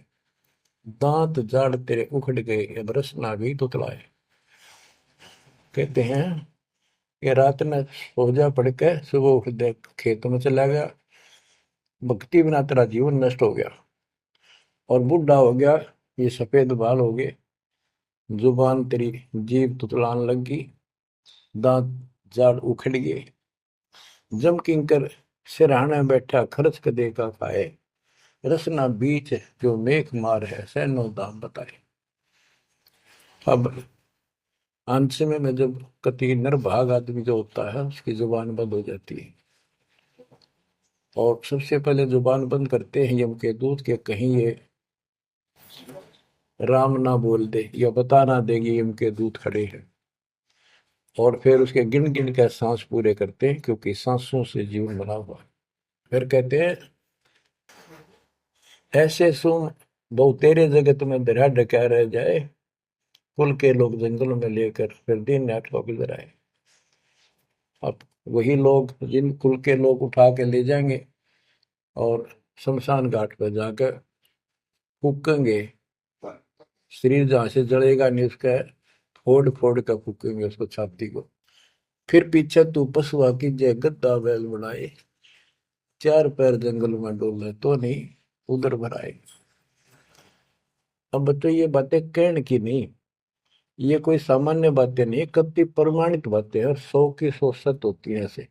दांत जाड़ तेरे उखड़ गए अब रसना भी तुतलाए। कहते हैं कि रात में सो जा पड़ के, सुबह उठ दे खेत में चला गया, भक्ति बिना तेरा जीवन नष्ट हो गया। और बूढ़ा हो गया, ये सफेद बाल हो गए, जुबान तेरी जीभ तुतलान लगी, दांत जाड़ उखड़ गए। जम किंकर सिरहाने बैठा खर्च कदे का खाए, रसना बीच जो मेघ मार है सैनो दाम बताए। अब अंत में जब कति निर्भाग आदमी जो होता है, उसकी जुबान बंद हो जाती है। और सबसे पहले जुबान बंद करते हैं यम के दूत के, कहीं ये राम ना बोल दे या बता ना देगी यम के दूत खड़े हैं। और फिर उसके गिन गिन के सांस पूरे करते हैं, क्योंकि सांसों से जीवन बना हुआ है। फिर कहते हैं, ऐसे सुन बहु तेरे जगत में दरिया ढका रह जाए, कुल के लोग जंगलों में लेकर फिर दिन रात को गुजर आए। अब वही लोग, जिन कुल के लोग उठा के ले जाएंगे और शमशान घाट पर जाकर फूकेंगे, शरीर जहां से जलेगा नहीं उसका फोड़ फोड़ कर फूकेंगे उसको, छाती को। फिर पीछे तू पशुआ की जय गद्दा बैल बनाए, चार पैर जंगल में डोले तो नहीं उधर भराए। अब बच्चों ये बातें कहने की नहीं, ये कोई सामान्य बातें नहीं, कति प्रमाणित बातें हैं, और 100 की 100 सत्य होती है ऐसे।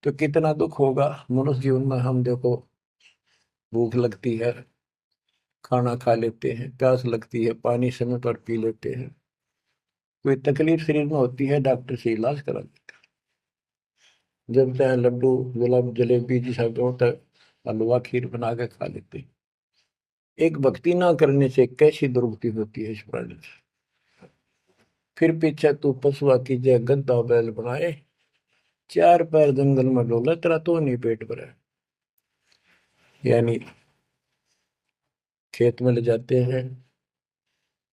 तो कितना दुख होगा मनुष्य जीवन में। हम देखो, भूख लगती है खाना खा लेते हैं, प्यास लगती है पानी समय पर पी लेते हैं, कोई तकलीफ शरीर में होती है डॉक्टर से इलाज करा लेते हैं, जब चाहे लड्डू गुलाब जलेबी जी सब होता है, हलवा खीर बना के खा लेते हैं। एक भक्ति ना करने से कैसी दुर्गति होती है इस प्राणी से। फिर पीछे तू पशुआ की जय गद्दा बैल बनाए, चार पैर जंगल में डोला तेरा तो नहीं पेट भरा। यानी खेत में ले जाते हैं,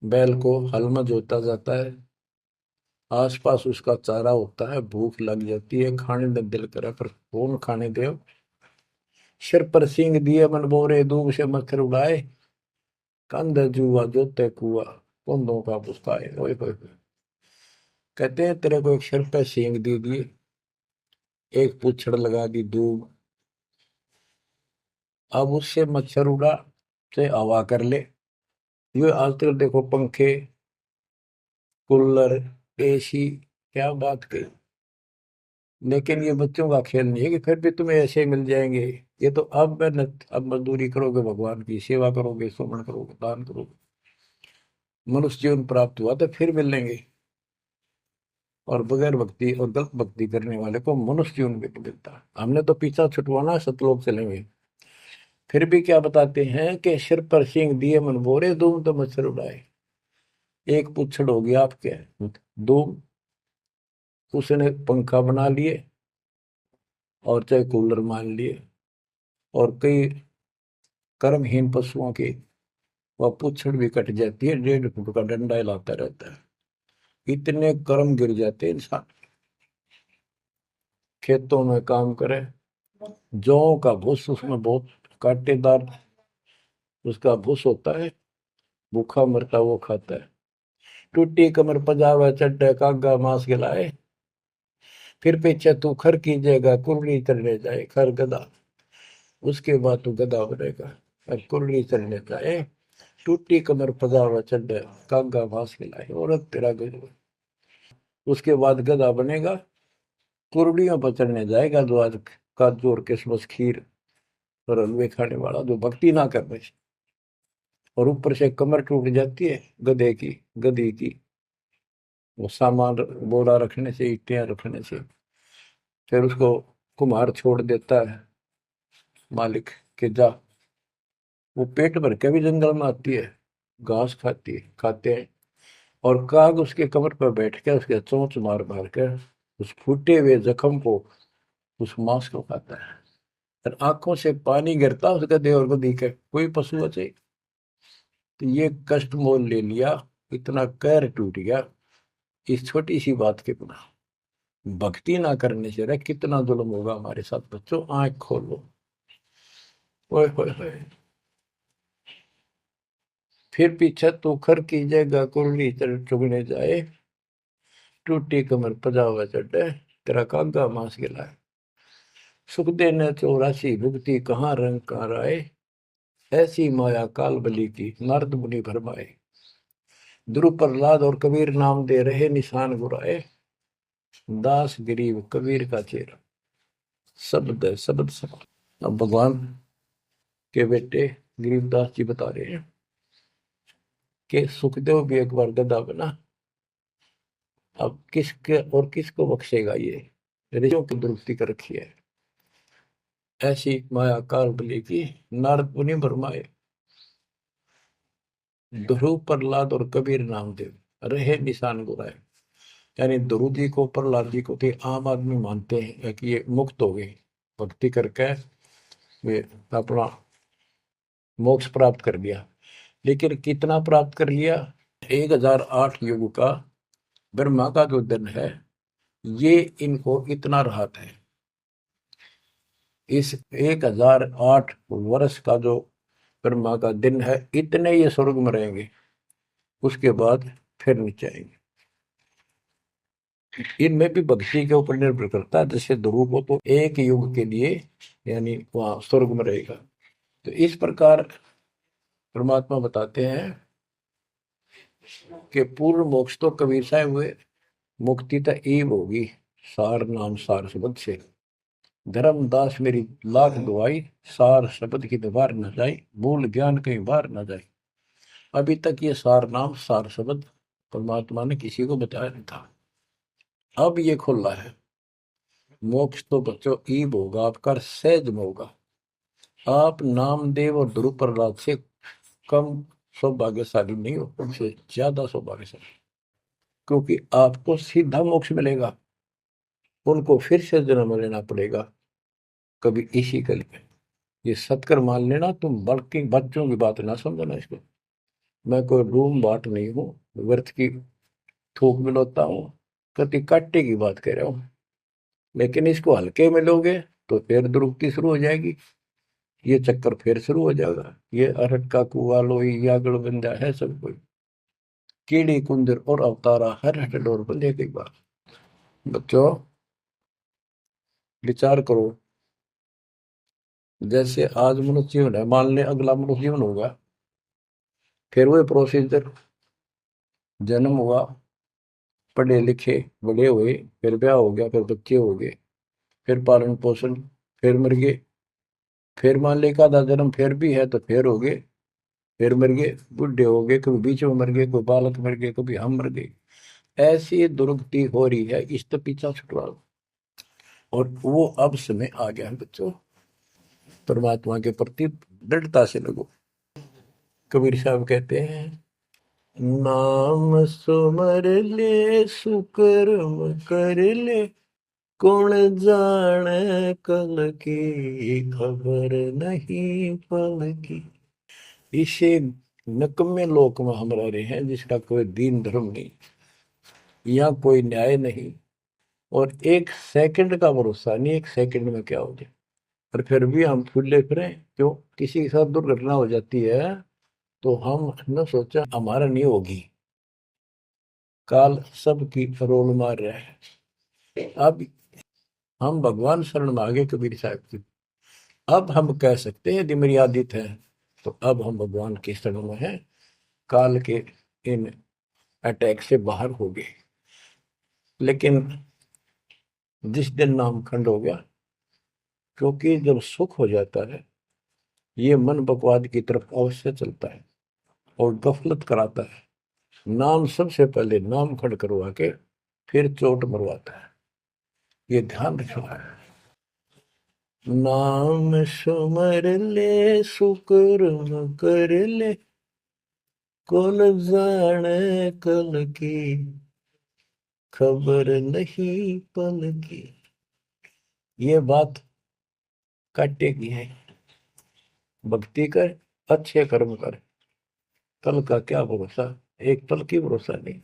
बैल को हल में जोता जाता है, आसपास उसका चारा होता है, भूख लग जाती है, खाने में दिल करे पर कौन खाने दे। सिर पर सींग दिए मन बोरे दूब से मच्छर उड़ाए, कंध जुआ जोते कुआ कुंदों का पुस्ताए। ओए होए होए। कहते हैं तेरे को एक सिर पे सींग दे दिए, एक पूछड़ लगा दी दूब, अब उससे मच्छर उड़ा से हवा कर ले। ये आजकल देखो पंखे कूलर एसी, क्या बात कही। लेकिन ये बच्चों का खेल नहीं है कि फिर भी तुम्हें ऐसे मिल जाएंगे। ये तो अब मेहनत, अब मजदूरी करोगे, भगवान की सेवा करोगे, सुमन करोगे, दान करोगे, मनुष्य जीवन प्राप्त हुआ तो फिर मिलेंगे। और बगैर भक्ति और गलत भक्ति करने वाले को मनुष्य जीवन भी नहीं मिलता। हमने तो पीछा छुटवाना, सतलोक चलेंगे। फिर भी क्या बताते हैं कि सिर पर सींग दिए मन बोरे, दूम तो मच्छर उड़ाए। एक पुच्छड़ हो गया आपके, दो उसने पंखा बना लिए और चाहे कूलर मान लिए। और कई कर्महीन पशुओं की वह पूछड़ भी कट जाती है, 1.5 फुट का डंडा हिलाता रहता है। इतने कर्म गिर जाते हैं इंसान। खेतों में काम करे, जौ का भूस उसमें बहुत कांटेदार उसका भूस होता है, भूखा मरता वो खाता है। टूटी कमर पजावा चड्डे कागा मांस खिलाए, फिर पीछे तू खर कीजिएगा कुर्री चढ़ने जाए खर गधा, उसके बाद तू गधा बनेगा और कुर्री चढ़ने जाए। टूटी कमर पजावा चढ़ कागा घास खिलाए, औरत तेरा गजब। उसके बाद गधा बनेगा, कुर्डियों पर चढ़ने जाएगा, जो आज काजू और किशमिश खीर और हलवे खाने वाला, जो भक्ति ना कर रहे। और ऊपर से कमर टूट जाती है गधे की, गधी की, वो सामान बोरा रखने से, ईटियां रखने से। फिर उसको कुम्हार छोड़ देता है मालिक के जा। वो पेट भर के भी जंगल में आती है, घास खाती है, खाते हैं। और काग उसके कमर पर बैठ के उसके चोंच मार मार कर उस फूटे हुए जख्म को, उस मांस को खाता है। और आंखों से पानी गिरता उसका देह और गधी के, कोई पशु बचे। तो ये कष्ट मोल ले लिया, इतना कहर टूट गया इस छोटी सी बात के बिना। भक्ति ना करने से रे कितना जुल्म होगा हमारे साथ। बच्चों आंख खोलो। ओए होए होए। फिर पीछे तो खर की जगह कुरली चुगने जाए, टूटी कमर पजावा चढ़े, तेरा कागा मांस गिलाए। सुख देने 84 भुगती कहाँ रंग कार आए, ऐसी माया काल बली की नारद मुनि भरमाए। ध्रुव प्रहलाद और कबीर नाम दे रहे निशान गुराए, दास गरीब कबीर का चेहरा। शब्द है, शब्द शब्द। अब भगवान के बेटे गरीबदास जी बता रहे हैं कि सुखदेव भी एक बार गधा बना। अब किसके और किसको बख्शेगा ये, ऋषियों की दुरुक्ति कर रखी है। ऐसी माया काल बली की नारद मुनि भरमाए, ध्रुव प्रहलाद और कबीर नामदेव रहे निशान गुराए। यानी ध्रुव जी को, प्रहलाद जी को तो आम आदमी मानते हैं कि ये मुक्त हो गए, भक्ति करके वे अपना मोक्ष प्राप्त कर लिया। लेकिन कितना प्राप्त कर लिया? 1008 युग का ब्रह्मा का जो दिन है, ये इनको इतना राहत है। इस 1008 वर्ष का जो ब्रह्मा का दिन है, इतने ये स्वर्ग में रहेंगे, उसके बाद फिर नीचे आएंगे। इनमें भी भक्ति के ऊपर निर्भर करता है। जैसे ध्रुव को तो एक युग के लिए यानी वहां स्वर्ग में रहेगा। तो इस प्रकार परमात्मा बताते हैं कि पूर्ण मोक्ष तो कबीर साहब हुए, मुक्ति तो ईब होगी सार नाम सार शब्द से। धर्मदास मेरी लाख दुआई, सार शब्द की दीवार न जाए, मूल ज्ञान कहीं बाहर न जाए। अभी तक ये सार नाम सार शब्द परमात्मा ने किसी को बताया नहीं था, अब ये खुला है। मोक्ष तो बच्चों ईब होगा आपका, सहज में होगा। आप नामदेव और ध्रुव प्रहलाद से कम सौभाग्यशाली नहीं हो, उनसे ज्यादा सौभाग्यशाली, क्योंकि आपको सीधा मोक्ष मिलेगा। उनको फिर से जन्म लेना पड़ेगा कभी इसी कल में। ये सत्कर मान लेना, तुम बल्कि बच्चों की बात ना समझना इसको। मैं कोई रूम बाट नहीं हूँ, व्यर्थ की थूक मिलोता हूँ, कति काटे की बात कह रहा हूँ। लेकिन इसको हल्के में लोगे तो फिर दुरुक्ति शुरू हो जाएगी, ये चक्कर फिर शुरू हो जाएगा। ये अरट का कुआ लोई यागड़ बंदा है सब कोई, कीड़ी कुंदर और अवतारा हर हट डोर बंदे की बात। बच्चों विचार करो, जैसे आज मनुष्य जीवन है, मान ले अगला मनुष्य जीवन होगा, फिर वही प्रोसीजर, जन्म हुआ, पढ़े लिखे बड़े हुए, फिर ब्याह हो गया, फिर बच्चे हो गए, फिर पालन पोषण, फिर मर गए, फिर मान ले का आधा जन्म फिर भी है तो फिर हो गए, फिर मर गए, बुढ़े हो गए, कभी बीच में मर गए, कोई बालक मर गए, कभी हम मर गए। ऐसी दुर्गति हो रही है, इस तो पीछा छुटवाओ। और वो अब समय आ गया है बच्चों, परमात्मा के प्रति दृढ़ता से लगो। कबीर साहब कहते हैं, नाम सुमर ले सुकर्म कर ले, कौन जाने कल की खबर नहीं पल की। इसे नकम्मे लोक में हम रह रहे हैं, जिसका कोई दीन धर्म नहीं, यहाँ कोई न्याय नहीं, और एक सेकंड का भरोसा नहीं, एक सेकंड में क्या हो जाए। और फिर भी हम फूले फिरें क्यों? किसी के साथ दुर्घटना हो जाती है तो हम न सोचा हमारा नहीं होगी, काल सबकी रोल मार रहा है। अब हम भगवान शरण मांगे कबीर साहब की। अब हम कह सकते हैं यदि मेरी आदित है, तो अब हम भगवान की शरण में हैं। काल के इन अटैक से बाहर हो गए। लेकिन जिस दिन नामखंड हो गया, क्योंकि जब सुख हो जाता है ये मन बकवाद की तरफ अवश्य चलता है और गफलत कराता है। नाम सबसे पहले नाम खड़ करवा के फिर चोट मरवाता है, ये ध्यान रखना है। नाम सुमर ले सुकर्म कर ले, कौन जाने कल की, खबर नहीं पल की। ये बात काटेगी है। भक्ति कर, अच्छे कर्म कर, कल का क्या भरोसा, एक पल की भरोसा नहीं।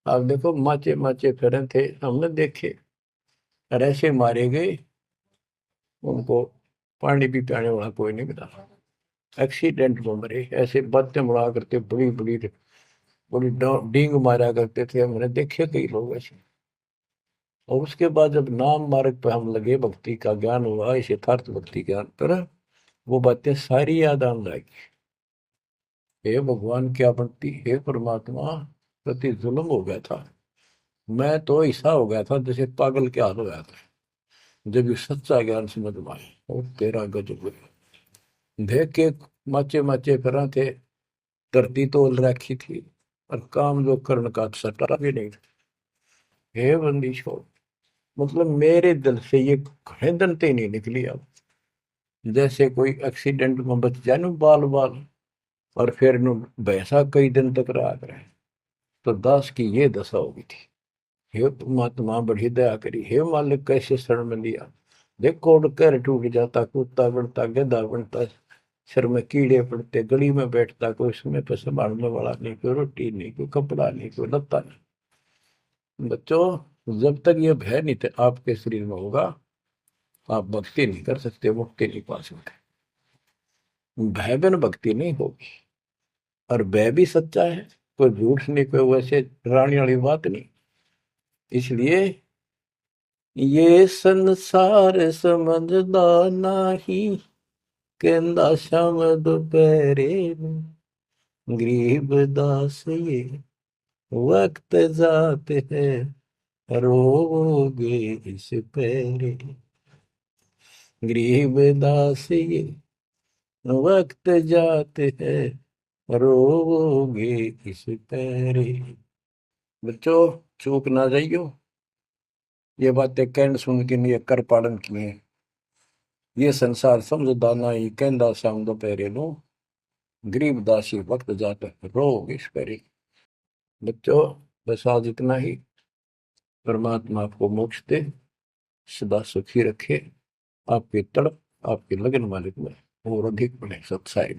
आप देखो माचे माचे फिरे थे, हमने देखे, और ऐसे मारे गए, उनको पानी भी पियाने वाला कोई नहीं मिला, एक्सीडेंट में मरे। ऐसे बातें उड़ा करते, बड़ी बड़ी बड़ी डींग मारा करते थे, हमने देखे कई लोग ऐसे। और उसके बाद जब नाम मार्ग पर हम लगे, भक्ति का ज्ञान हुआ, इस यथार्थ भक्ति ज्ञान पर, वो बातें सारी याद आने लगी। हे भगवान क्या बनती, हे परमात्मा, प्रति जुल्म हो गया था। मैं तो ऐसा हो गया था जैसे पागल के हाल हो गया था, जब ये सच्चा ज्ञान समझ में आए। और तेरा गजब देख के माचे माचे फिरा थे, धरती तोल रखी थी, और काम जो कर्ण का सटा भी नहीं था। हे बंदी छोड़, मतलब मेरे दिल से ये खड़े नहीं निकली अब। जैसे कोई एक्सीडेंट में बच जाए ना बाल बाल, और फिर नु भैंसा कई दिन तक रहा करे, तो दास की ये दशा होगी थी। हे परमात्मा बड़ी दया करी, हे मालिक कैसे शरण में लिया। देखो कर टूट जाता, कुत्ता बनता, गधा बनता, सिर में कीड़े पड़ते, गली में बैठता, कोई समय पर संभालने वाला नहीं, कोई रोटी नहीं, कोई कपड़ा नहीं, कोई लत्ता नहीं। बच्चों, जब तक ये भय नहीं थे आपके शरीर में होगा, आप भक्ति नहीं कर सकते, मुक्ति नहीं पा सकते। भय बिन भक्ति नहीं होगी। और भय भी सच्चा है, कोई झूठ नहीं, कोई वैसे डराने वाली बात नहीं। इसलिए ये संसार समझदा नाही, कहंदा शाम दोपहरे नूं, गरीब दास ये वक्त जाते है, रोगे इस पैरे। गरीब दास ये वक्त जाते हैं, रोगे इस पैरे। बच्चों, चूक ना जाइयो, ये बातें कहन सुन के नहीं कर पालन किए। ये संसार समझदा नहीं, कहंदा शाम दोपहरे नो, गरीब दासी वक्त जाता है, रोग इस पैरे। बच्चों, बस आज इतना ही। परमात्मा आपको मोक्ष दे, सदा सुखी रखे, आपकी तड़प, आपकी लगन मालिक में और अधिक बने सत्साई।